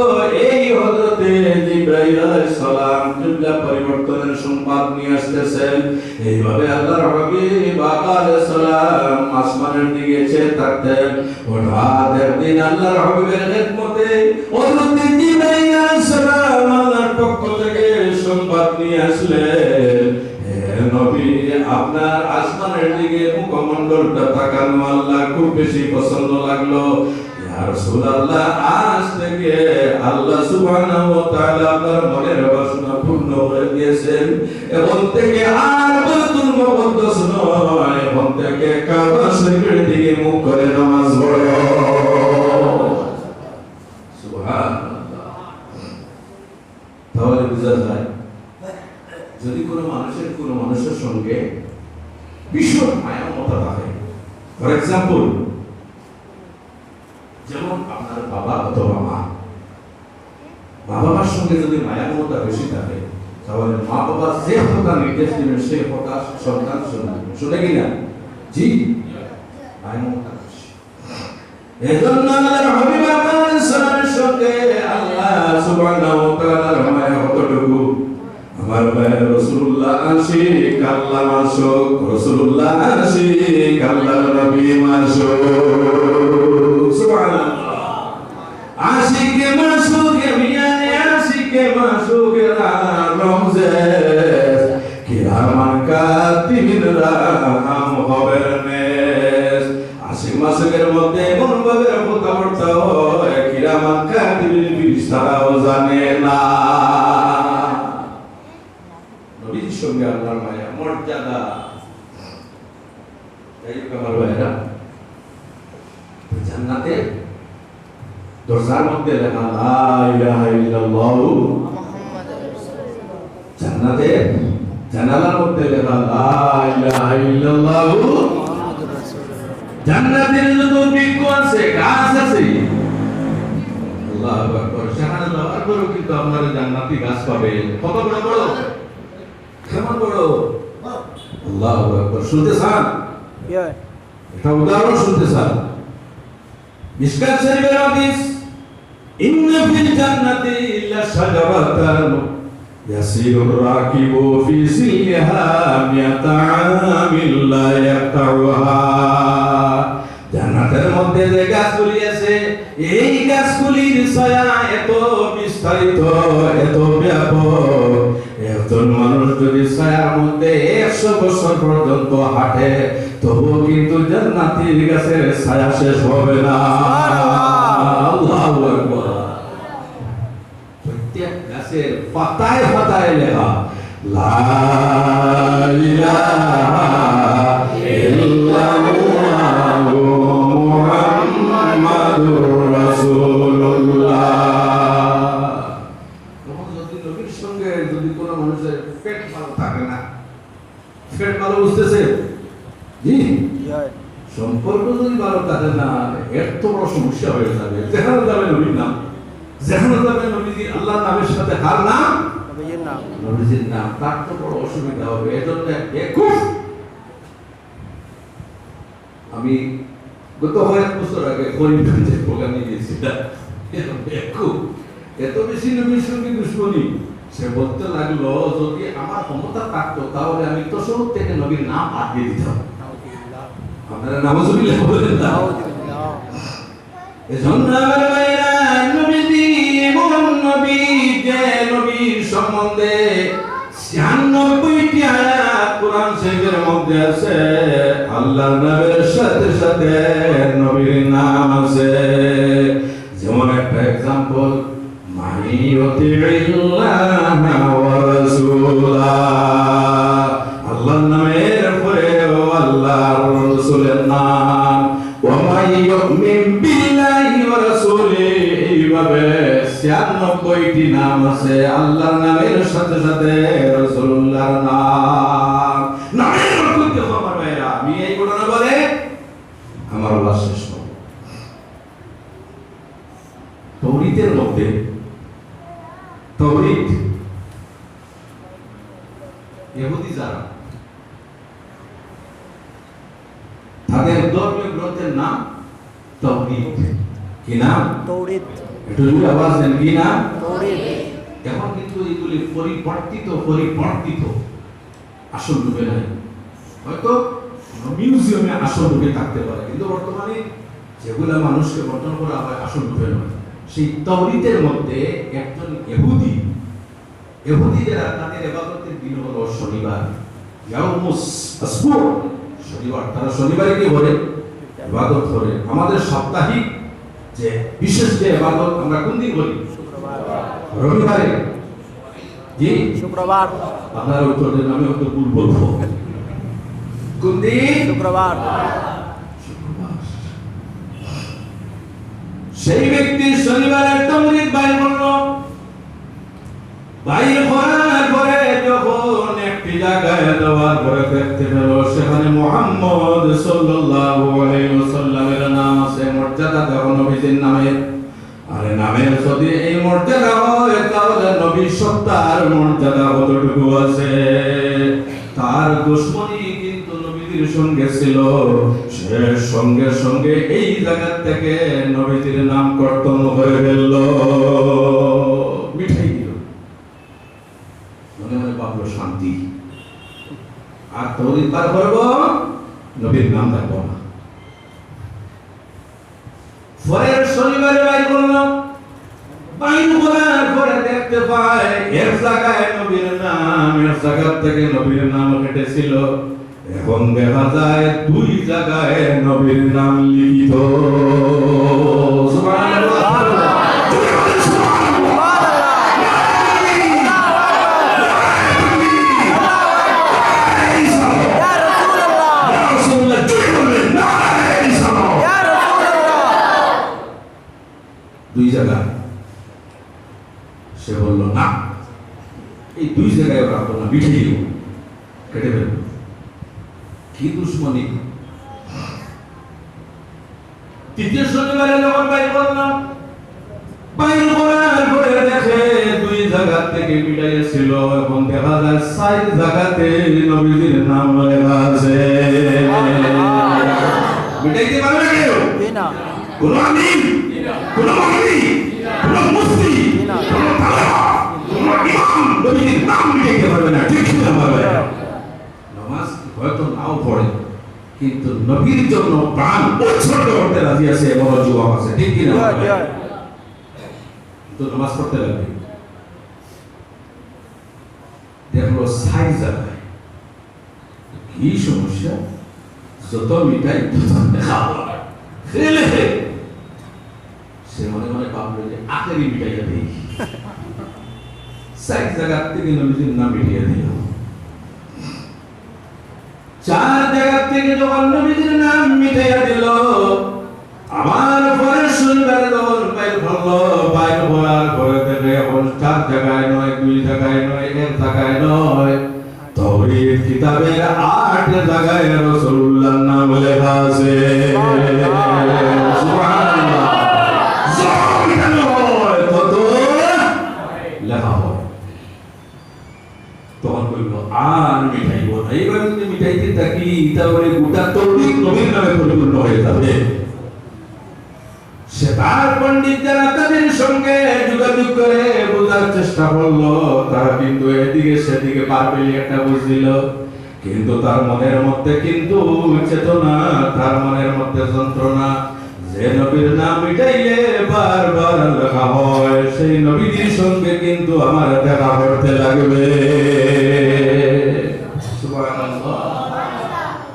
এই হযরতে জিবরাইল আলাইহিস সালাম কিবলা পরিবর্তনের সংবাদ নিয়ে আসতেছেন। এইভাবে আল্লাহর হাবিব আলাইহিস সালাম আসমানের দিকে চেয়ে থাকতেন। হঠাৎ একদিন আল্লাহর হাবিবের খিদমতে হযরতে জিবরাইল আলাইহিস সালাম আল্লাহর পক্ষ থেকে সংবাদ নিয়ে আসলেন, নবী আপনার আসমানের দিকে মুখমণ্ডলটা তাকানো আল্লাহ খুব বেশি পছন্দ লাগলো। ইয়া রাসূলুল্লাহ, আজ থেকে আল্লাহ সুবহানাহু ওয়া তাআলা আপনার মনের বাসনা পূর্ণ করে দিয়েছেন। এখন থেকে আর বাইতুল মুকদ্দাস নয়, এখন থেকে কাবা শরীফের দিকে মুখ করে নামাজ পড়ো। সুবহানাল্লাহ। তাহলে বুঝা যায়, যদি কোনো মানুষের সঙ্গে ভীষণ মায়া মমতা থাকে, ফর এক্সাম্পল যেমন আপনার বাবা অথবা মা, বাবার সঙ্গে যদি মায়া মমতা বেশি থাকে, তাহলে মা বাবা যে কথা নির্দেশ দিবেন সেই কথা সন্তান শুনবে, শুনে কিনা? জি, এজন্য আল্লাহর হাবিব আলাইহিস সালামের সঙ্গে আল্লাহ সুবহানাহু ওয়া তাআলার মায়া কতটুকু। আমার ভাই রাসূলুল্লাহ আশিক আল্লাহ মাসুক, রাসূলুল্লাহ আশিক আল্লাহর নবী মাসুক। সুবহানাল্লাহ। আশিকে মাসুক মিয়ানে আশিকে মাসুক রমজে কিরামান কাতিবিনরা নাম হবে নেস। আশিক মাসুকের মধ্যে এমন ভাবে কথাবার্তা হয় কিরামান কাতিবিন ফেরেশতারাও জানে না। নবীর সঙ্গে আল্লাহর মায়া মর্যাদা। তাই আমার ভাইরা জান্নাতে দরজার মধ্যে লেখা লা ইলাহা ইল্লাল্লাহ মুহাম্মাদুর রাসূলুল্লাহ। জান্নাতে জানালার মধ্যে লেখা লা ইলাহা ইল্লাল্লাহ মুহাম্মাদুর রাসূলুল্লাহ। জান্নাতের যত বৃক্ষ আছে, গাছ আছে, আল্লাহু আকবার, সেখানে যাওয়ার পরেও কিন্তু আপনারা জান্নাতি গাছ পাবেন। কত বড় বড়, কেমন বড়, আল্লাহু আকবার। শুনতে চান? এটা উদাহরণ শুনতে চান? মিশকাত শরীফের হাদিস, ইন্না ফিল জান্নাতি লাশাজারাতান ইয়াসিরুর রাকিবু ফি সিলহা মিয়াতা আমিল লা ইয়াকতাউহা। জান্নাতের মধ্যে যে গাছগুলি আছে, এই গাছগুলির ছায়া এত বিস্তারিত, এত ব্যাপক, একজন মানুষ যদি ছায়ার মধ্যে 100 বছর পর্যন্ত হাঁটে তবুও কিন্তু জান্নাতের গাছের ছায়া শেষ হবে না। আল্লাহু আকবার। প্রত্যেক গাছের পাতায় পাতায় লেখা লা ইলাহা ইল্লাল্লাহু মুহাম্মাদুর রাসূলুল্লাহ। নবীর সঙ্গে যদি কোনো মানুষের পেট ভালো থাকে না, পেট ভালো বুঝতেছে, জি, সম্পর্ক যদি ভালো থাকে না, এত বড় সমস্যা হয়ে যাবে। যেখানে যাবে নবীর নাম, যেখানে যাবে নবীজির আল্লাহর নামের সাথে কার নাম? নবীজির নাম। নবীজির নাম, তার তো বড় অসুবিধা হবে। এজন্য আমি গত কয়েক বছর আগে করিমগঞ্জে প্রোগ্রামে গিয়েছিলাম। এত বেশি নবীর সঙ্গে দুশ্মনী, সে বলতে লাগলো যদি আমার ক্ষমতা থাকতো তাহলে আমি তো শুরু থেকে নবীর নাম বাদ দিয়ে দিতাম। আপনারা নাউযুবিল্লাহ বলেন না? এজন্য আমার ভাইরা, নবীজি এমন নবী যে নবীর সম্বন্ধে 96টি আয়াত কোরআন শরীফের মধ্যে আছে। আল্লাহর নামের সাথে সাথে নবীর নাম আছে। যেমন একটা এক্সাম্পল, আল্লাহর নামের পরে আল্লাহর রাসূলের নাম, ওয়া মান ইউমিন বিল্লাহি ওয়া রাসূলিহি, এইভাবে 96টি নাম আছে আল্লাহর নামের সাথে সাথে রাসূলুল্লাহর নাম। নামের অর্থ কি আমার ভাইরা? আমি এই ঘটনা বলে আমার ওয়াজ শেষ করব। তাওরীতের মধ্যে, তাওরীত ইহুদি যারা, তাদের ধর্মীয় গ্রন্থের নাম তাওরীত। কি নাম? তাওরীত। একটু জোরে আওয়াজ দেন, কি নাম? তাওরীত। এখন কিন্তু এগুলি পরিবর্তিত আসল রূপে নাই। হয়তো মিউজিয়ামে আসল রূপে থাকতে পারে, কিন্তু বর্তমানে যেগুলা মানুষকে বর্ণনা করা হয় আসল রূপে নয়। সেই তাওরীতের মধ্যে একজন ইহুদি যারা, তাদের ইবাদতের দিন হলো শনিবার, ইয়াউমুস আসবু, শনিবার। তারা শনিবারে কি করে? ইবাদত করে। আমাদের সাপ্তাহিক যে বিশেষ যে ইবাদত আমরা কোন দিন করি? শুক্রবার, রবিবারে। জি, শুক্রবার। আপনারা উত্তর দেন, আমি হয়তো ভুল বলবো। কোন দিন? শুক্রবার। সেই ব্যক্তি শনিবারের তাওরীত বাইর করলো। বাইর করার পরে যখন একটি জায়গায় যাওয়ার পরে দেখতে পেল সেখানে মুহাম্মদ সাল্লাল্লাহু আলাইহি ওয়াসাল্লামের নাম আছে। মর্যাদা দেখো নবীজির নামের। আরে নামে ইসলামের যদি এই মর্যাদা হয় তাহলে নবী সত্তার মর্যাদা কতটুকু আছে। তার দুশমনী কিন্তু নবীর সঙ্গে ছিল, সে সঙ্গে সঙ্গে এই জায়গা থেকে নবীর নাম কর্তন হয়ে গেল, মিঠাই দিল, মনে মনে ভাবলো শান্তি, আর তৌহিদ পার করবো, নবীর নাম রাখবো না। পরের শনিবারে বাইর করলাম, বাইর করার পরে দেখতে পায় এক জায়গায় নবীর নাম, এক জায়গা থেকে নবীর নাম কেটেছিল, এখন দেখা যায় দুই জায়গায় নবীর নাম লিখিত। সুবহানাল্লাহ। দুই জায়গায় সে বলল না, এই দুই জায়গায় রাখবো না, মিঠে দিব, কেটে ফেলব। কি দুশ্মনী। তৃতীয় শনিবারে যখন বাইর করলাম, বাইর করার পরে দেখে দুই জায়গা থেকে মিটাইছিল, এখন দেখা যায় 4 জায়গাতে নবীজির নাম লেখা আছে। মিটাইতে পারবে কেউ? কোন আমিন, কোন মালি, কোন মুফতি, কোন তালেবা, কোন ইমাম নবীর নাম লিখতে পারবে না, ঠিক না? পারবে। নামাজ হয়তো নাও পড়ে, কিন্তু নবীর জন্য প্রাণ উৎসর্গ করতে রাজি আছে, এমন যুবক আছে, ঠিক কি না? তো নামাজ পড়তে লাগবে, দেখলো 4 জায়গায়। কি সমস্যা? যত মিটাই তত দেখাবো, খেলে সে মনে মনে ভাবলো যে আখেরি মিটাইয়া দেই, 4 জায়গা থেকে নবীজির নাম মিটিয়ে দিল। 4 জায়গা থেকে যখন নবীজির নাম মিটাইয়া দিল, আমার পরে শনিবার যখন বাইর হলো, বাইর হওয়ার পরে দেখে এখন 4 জায়গায় নয়, 2 জায়গায় নয়, 1 জায়গায় নয়, তাওরীত কিতাবের 8 জায়গায় রাসূলুল্লাহর নাম লেখা আছে। সুবহানাল্লাহ। লেখা হয়। তখন বলল আর মিঠাইব না, এইবার যদি মিঠাইতে থাকি তাহলে গোটা তৌহিদ নবীর নামে পরিপূর্ণ হয়ে যাবে। সে তার পণ্ডিত যারা তাদের সঙ্গে যোগাযোগ করে বোঝার চেষ্টা করলো, তারা কিন্তু এদিকে সেদিকে পারবে একটা বুঝছিল, কিন্তু তার মনের মধ্যে কিন্তু চেতনা, তার মনের মধ্যে যন্ত্রণা। যে নবীর নাম মিটাইলে বারবার লেখা হয়, সেই নবীর সঙ্গে কিন্তু আমার দেখা করতে লাগবে। সুবহানাল্লাহ।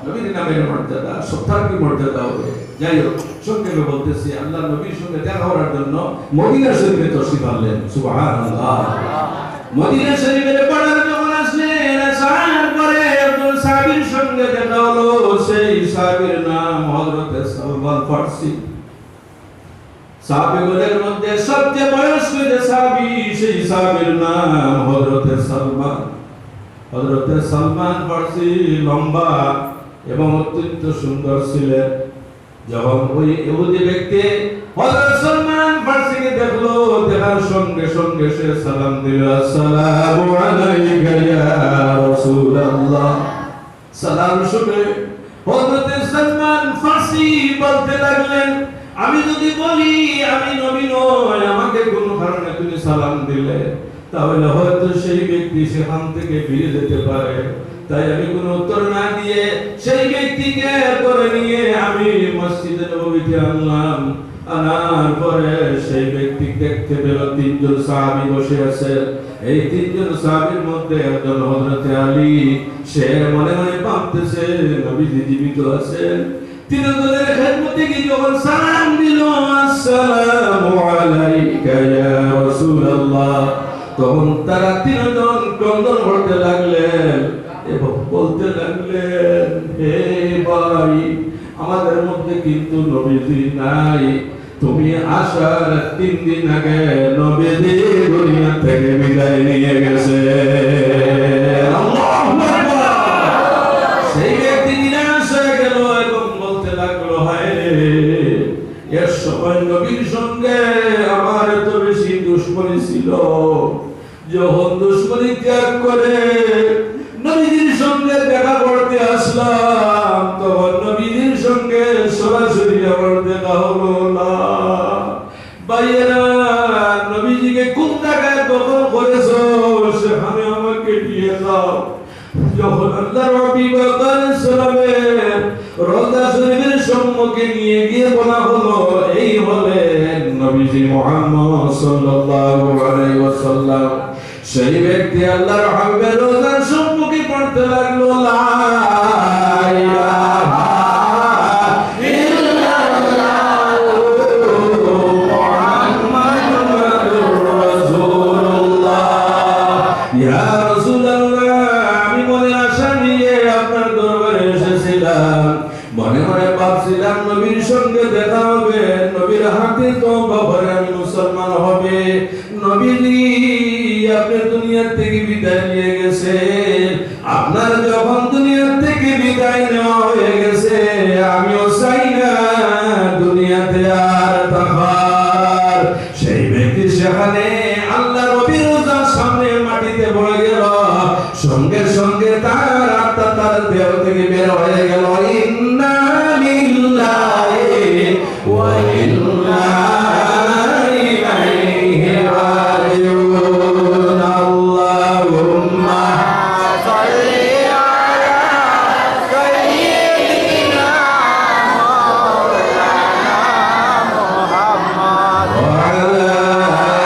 নবীর নামের মর্যাদা, সত্তার কি মর্যাদা হবে। যাই হোক, সংক্ষেপে বলতেছি, আল্লাহ নবীর সঙ্গে দেখা করার জন্য মদিনা শরীফে তশরিফ আনলেন। সুবহানাল্লাহ। মদিনা শরীফে পড়ার যখন আসলেন, আসার পরে একজন সাহাবীর সঙ্গে দেখা হলো। সেই সাহাবীর নাম হযরত সালমান ফারসি। সাহাবীদের মধ্যে সবচেয়ে বয়স্ক যে সাহাবী, সেই সাহাবীর নাম হযরত সালমান। হযরত সালমান ফারসি লম্বা এবং অত্যন্ত সুন্দর ছিলেন। যখন ওই ইহুদি ব্যক্তি হযরত সালমান ফারসিকে দেখলো, দেখার সঙ্গে সঙ্গে সে সালাম দিল, আসসালামু আলাইকা ইয়া রাসূলুল্লাহ। সালাম শুনে হযরত সালমান ফারসি বলতে লাগলেন, আমি যদি বলি আমি নবী নই, আমাকে কোন কারণে তুমি সালাম দিলে, তাহলে হয়তো সেই ব্যক্তি সেখান থেকে ফিরে যেতে পারে। তাই আমি কোনো উত্তর না দিয়ে সেই ব্যক্তিকে করে নিয়ে আমি মসজিদে নববীতে আনলাম। আনার পরে সেই ব্যক্তি দেখতে পেল 3 জন সাহাবী বসে আছে। এই 3 জন সাহাবীর মধ্যে একজন হযরত আলী। সে মনে মনে ভাবতেছে নবীজি জীবিত আছেন। 3 জনের খেদমতে গিয়ে যখন সালাম দিল, আসসালামু আলাইকা ইয়া রাসূলুল্লাহ, তখন তারা 3 জন ক্রন্দন করতে লাগলেন এবং বলতে লাগলেন, হে ভাই, আমাদের মধ্যে কিন্তু নবীজি নাই। তুমি আসার 3 দিন আগে নবীজি দুনিয়া থেকে বিদায় নিয়ে গেছে। আল্লাহু আকবার। সেই ব্যক্তি নিরাশ হয়ে গেল এবং বলতে লাগলো, হায় রে, এর সময় নবীর সঙ্গে আমার এত বেশি দুশ্মনী ছিল, যখন দুশ্মনী ত্যাগ করে নবীর সঙ্গে দেখা করতে আসলাম, তখন নবীর সঙ্গে সরাসরি আমার দেখা হলো না। ভাইয়েরা, নবীজিকে কোন জায়গায় দখল করেছো সেখানে আমাকে নিয়ে যাও। যখন আল্লাহর হাবিব আলাইহিস সালামের রওজা শরীফের সম্মুখে নিয়ে গিয়ে বলা হলো, এই হলেন নবীজি মুহাম্মদ সাল্লাল্লাহু আলাইহি ওয়াসাল্লাম। সেই ব্যক্তি আল্লাহর হাবিবের রওজার সম্মুখে পড়তে লাগলো, লা ইলাহা নবীর সঙ্গে দেখা হবে, নবীর হাতে তওবা করে আমি মুসলমান হবে। নবীজি আপনি দুনিয়া থেকে বিদায় নিয়ে গেছেন, আপনার যখন দুনিয়া থেকে বিদায় নেওয়া হয়ে গেছে, আমিও চাই না দুনিয়াতে আর থাকার। সেই ব্যক্তি সেখানে আল্লাহ নবীর রওজার সামনে মাটিতে পড়ে গেল, সঙ্গে সঙ্গে তার আত্মা তার দেহ থেকে বের হয়ে গেল। ইন্না লিল্লাহি ওয়া ইন্না ইলাইহি রাজিউন। আল্লাহুম্মা সাল্লি আলা সাইয়্যিদিনা মাওলানা মুহাম্মদ ওয়া আলা আলি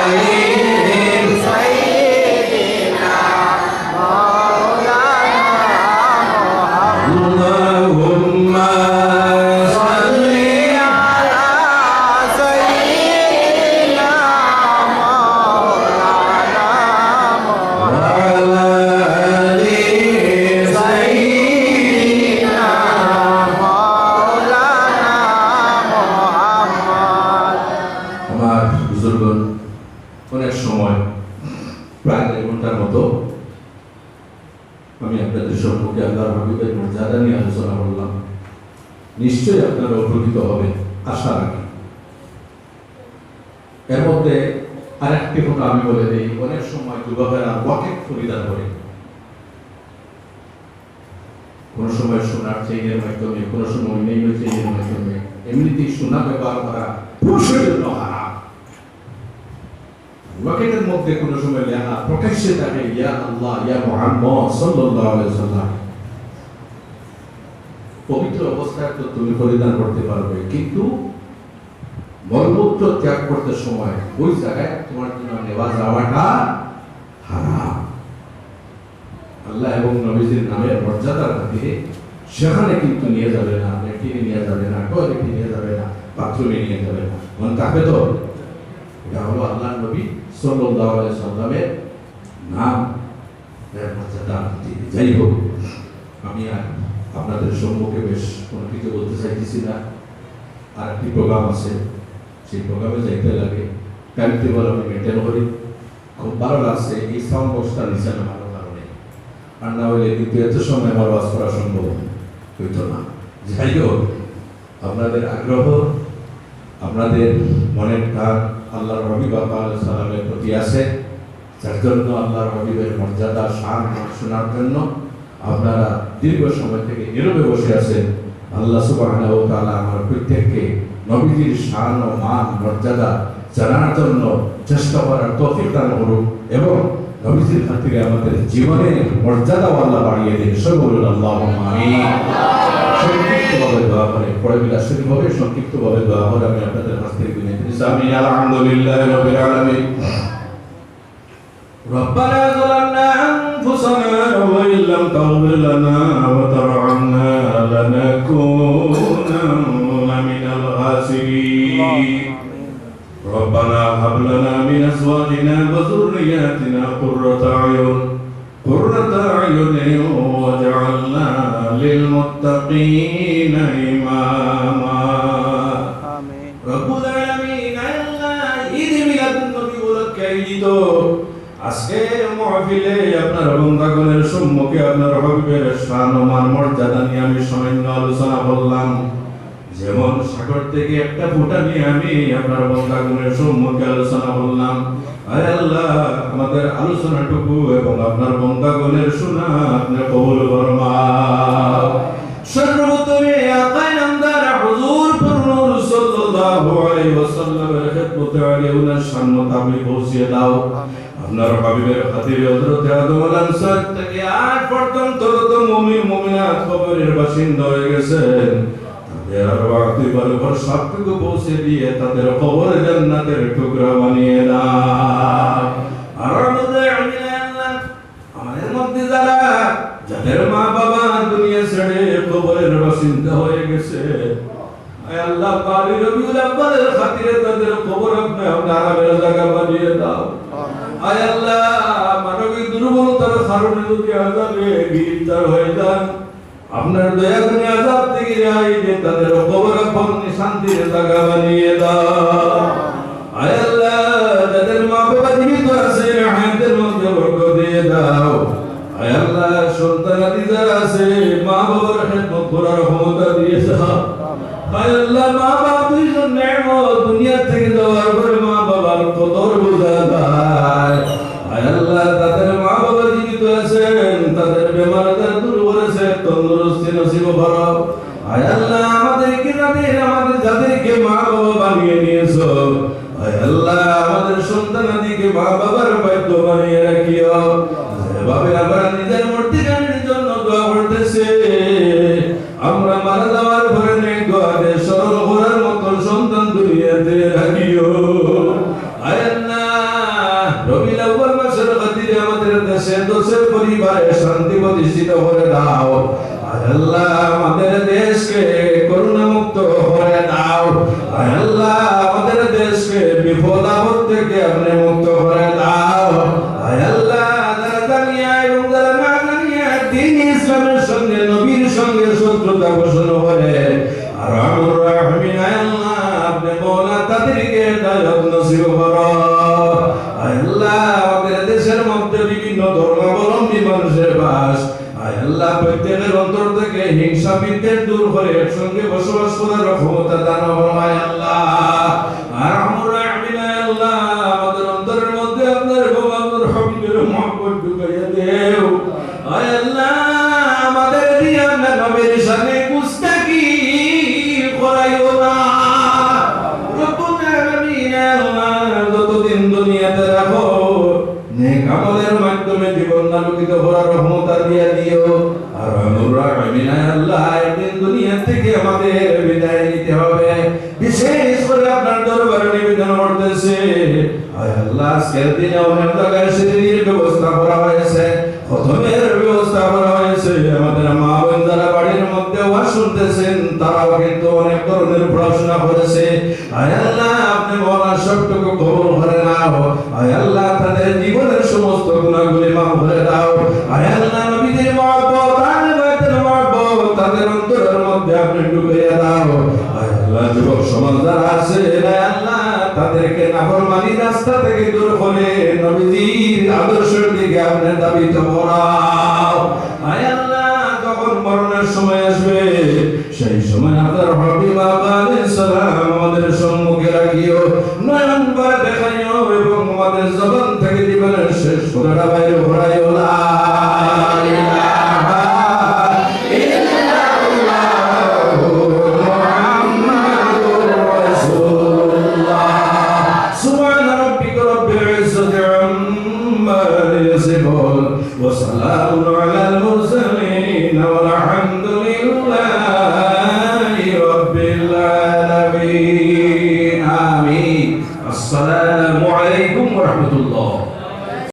সাইয়্যিদিনা মাওলানা মুহাম্মদ। আল্লাহুম্মা অনেক সময় প্রায় 1 ঘন্টার মতো আমি আপনাদের সম্মুখে আল্লাহর হাবিবের মর্যাদা নিয়ে আলোচনা করলাম। নিশ্চয়ই আপনারা উপকৃত হবেন আশা রাখি। এর মধ্যে আরেকটি কথা আমি বলে দিই, অনেক সময় যুবকেরা ওয়াকিফ খরিদার করে, কোনো সময় সোনার চেইনের মাধ্যমে, কোনো সময় অন্যান্য চেইনের মাধ্যমে, এমনিতেই সোনা ব্যবহার করা পুরুষের জন্য হারাম। ওয়াকিফের মধ্যে কোনো সময় লেখা প্রকাশ্যে থাকে ইয়া আল্লাহ ইয়া মুহাম্মদ সাল্লাল্লাহু আলাইহি ওয়াসাল্লাম। পবিত্র অবস্থায় তো তুমি পরিধান করতে পারবে, কিন্তু মলমূত্র ত্যাগ করতে সময় ওই জায়গায় তোমার জন্য নেওয়া যাওয়াটা হারাম। আল্লাহ এবং নবীজির নামের মর্যাদার খাতিরে সেখানে কিন্তু নিয়ে যাবে না, লেট্রিনে নিয়ে যাবে না, টয়লেটে নিয়ে যাবে না, বাথরুমে নিয়ে যাবে না। মন থাকবে তো? এটা হলো আল্লাহ নবী সাল্লাল্লাহু আলাইহি ওয়াসাল্লামের নাম এর মর্যাদা। যাই হোক, আমি আর আপনাদের সম্মুখে বেশ কোনো কিছু বলতে চাইতেছি না। আর একটি প্রোগ্রাম আছে, সেই প্রোগ্রামে যাইতে লাগে, টাইম টেবল আমি মেনটেন করি। খুব ভালো লাগছে এই সাউন্ড বক্সটা নিচে নামানোর কারণে, আর না হলে কিন্তু এত সময় আমার ওয়াজ করা সম্ভব হইতো না। যাই হোক, আপনাদের আগ্রহ, আপনাদের মনের টান আল্লাহর হাবিব আলাইহিস সালামের প্রতি আছে, যার জন্য আল্লাহর হাবিবের মর্যাদা শান শোনার জন্য আপনারা দীর্ঘ সময় থেকে নীরবে বসে আছেন। আল্লাহ সুবহানাহু ওয়া তাআলা আমার প্রত্যেককে নবীজির শান ও মান মর্যাদা জানার জন্য চেষ্টা করার তৌফিক দান করুন এবং নবীজির খাতিরে আমাদের জীবনের মর্যাদা আল্লাহ বাড়িয়ে দিন। সবাই বলুন আল্লাহুম্মা আমিন। সংক্ষিপ্তভাবে দোয়া করে পড়ে বিলাসিতভাবে সংক্ষিপ্তভাবে দোয়া করে আমি আপনাদের কাছ থেকে বিনয় করছি। আমিন। আলহামদুলিল্লাহি রাব্বিল আলামিন। ربنا ظلمنا أنفسنا وإن لم تغفر لنا وترحمنا لنكونن من الخاسرين. ربنا هب لنا من أزواجنا وذرياتنا قرة أعين واجعلنا للمتقين إماما. آمين. رب العالمين الله ঈদ মিলাদুন নবী উপলক্ষে আয়োজিত আজকের মাহফিলে আপনার বন্দাগণের সম্মুখে আপনার হাবিবের শান ও মান মর্যাদা নিয়ে আমি সামান্য আলোচনা করলাম। যেমন নাসঘর থেকে একটা ফোঁটা নিয়ে আমি আপনার বন্দাগুনের সম্মুখে আলোচনা করলাম। আয় আল্লাহ, আমাদের আলোচনাটুকু এবং আপনার বন্দাগুনের শোনা আপনি কবুল ফরমাও। সর্বপ্রথমে আকাই নামদার হুজুর নূর সাল্লাল্লাহু আলাইহি ওয়াসাল্লামের খিদমতে আলী উনার সম্মুখে আপনি পৌঁছে দাও। আপনার হাবিবের খাতিরে হযরত আদম আল-আনসার থেকে আজ পর্যন্ত যত মুমিন মুমিনাত কবরের বাসিন্দা হয়ে গেছেন, তাদের আরওয়াহটি বরকত সবটুকু পৌঁছে দিয়ে তাদের কবর জান্নাতের টুকরা বানিয়ে দাও। আর আমাদের আমাদের মধ্যে যাদের মা বাবা দুনিয়া ছেড়ে কবরের বাসিন্দা হয়ে গেছে, আয় আল্লাহ, পারি রবিউল আউয়ালের খাতিরে তাদের কবর আপনি আরামের জায়গা বানিয়ে দাও। আয় আল্লাহ, মানবিক দুর্বলতার কারণে যদি আযাবে গ্রেফতার হয়ে যান, আপনার দয়া করে আযাব থেকে রেহাই দিয়ে তাদের কবর আপনি শান্তির জায়গা বানিয়ে দাও। আয় আল্লাহ, যাদের মা বাবা জীবিত আছে হায়াতের মধ্যে বরকত দিয়ে দাও। আয় আল্লাহ, সন্তানাদি যারা আছে মা বাবার খেদমত করার ক্ষমতা দিয়ে দাও। আয় আল্লাহ, মা বাবা দুইজন নেমত দুনিয়া থেকে যাওয়ার পরে মা বাবার কদর বোঝা যায়। আয় আল্লাহ, তাদের মা বাবা জীবিত আছেন, তাদের বেমার আজার দূর করেছে, তন্দুরস্তি নসিব করো। আয় আল্লাহ, আমাদেরকে যাদেরকে মা বাবা বানিয়ে নিয়েছো, আয় আল্লাহ, আমাদের সন্তানাদিকে মা বাবার বাধ্য বানিয়ে রাখিও। যেভাবে আমরা নিজের মূর্তিকানের জন্য দোয়া করতেছে, আমরা মারা যাওয়ার পরে নেক দোয়াতে স্মরণ করার মতো সন্তান দুনিয়াতে রাখিও। আয় আল্লাহ, রবিউল আউয়াল মাসের খাতিরে আমাদের দেশের পরিবারে শান্তি প্রতিষ্ঠিত করে দাও। আয় আল্লাহ, আমাদের দেশকে করুণা মুক্ত করে দাও। আয় আল্লাহ, আমাদের দেশকে বিপদ আপদ থেকে আপনি মুক্ত করে দাও। আয় আল্লাহ, যারা জানিয়া এবং যারা না জানিয়া দ্বীন ইসলামের সঙ্গে নবীর সঙ্গে শত্রুতা পোষণ করে, আর আমর রাহমিন, আয় আল্লাহ, আপনি মওলা তাদেরকে হেদায়েত নসিব করো। আয় আল্লাহ, আমাদের দেশের মধ্যে বিভিন্ন ধর্মাবলম্বী মানুষের বাস। আয় আল্লাহ, প্রত্যেকের অন্তর থেকে হিংসা বিদ্বেষ দূর করে একসঙ্গে বসবাস করার ক্ষমতা দান করো। আয় আল্লাহ, আর আমর রাহমিন, আয় আল্লাহ, আমাদের অন্তরের মধ্যে আপনার এবং আপনার হাবিবের মহব্বত ঢুকাইয়া দেও। আয় আল্লাহ, আমাদের দিয়ে আপনার নবীর শানে গুস্তাখি করাইও না। রব্বুল আলামিন, আল্লাহ, যতদিন দুনিয়াতে রাখো নেক আমলের মাধ্যমে জীবন আলোকিত করার ক্ষমতা দিয়ে দিও। আর আমর রাহমিন, আল্লাহ, একদিন দুনিয়া থেকে আমাদের বিদায় নিতে হবে। বিশেষ করে আপনার দরবারে নিবেদন করতেছে, আয় আল্লাহ, আজকের দিনে অনেক জায়গায় সিঁড়ির ব্যবস্থা করা হয়েছে, খতমের ব্যবস্থা করা হয়েছে। আমাদের মা বোন যারা বাড়ির মধ্যে ওয়াজ শুনতেছেন, তারাও কিন্তু অনেক ধরনের পড়াশোনা করেছে। আয় আল্লাহ, আপনি মওলা সবটুকু কবুল করে নাও। আয় আল্লাহ, তাদের জীবনের সমস্ত গুনাহগুলি মাফ করে দাও। আয় আল্লাহ, নবীদের মহব্বত, আহলে বাইতের মহব্বত তাদের অন্তরের মধ্যে আপনি ঢুকিয়ে দাও। আয় আল্লাহ, যুবক সমাজ যারা আছে, আয় আল্লাহ, তাদেরকে নাফরমানির রাস্তা থেকে দূর করে নবীজির আদর্শের দিকে আপনি দাবিত করাও। আয় আল্লাহ, যখন মরণের সময় আসবে, সেই সময় আপনার হাবিব আলাইহিস সালাম আমাদের সম্মুখে রাখিও, নয়ন ভরে দেখাইও এবং আমাদের জবান থেকে জীবনের শেষ কথাটা বাইরে ঘোরাইও। লা ইলাহা ইল্লাল্লাহু মুহাম্মাদুর রাসূলুল্লাহ। সুবহান রাব্বিকা রাব্বিল ইজ্জাতি আম্মা ইয়াসিফুন ওয়া সালামুন আলাল মুরসালিন ওয়া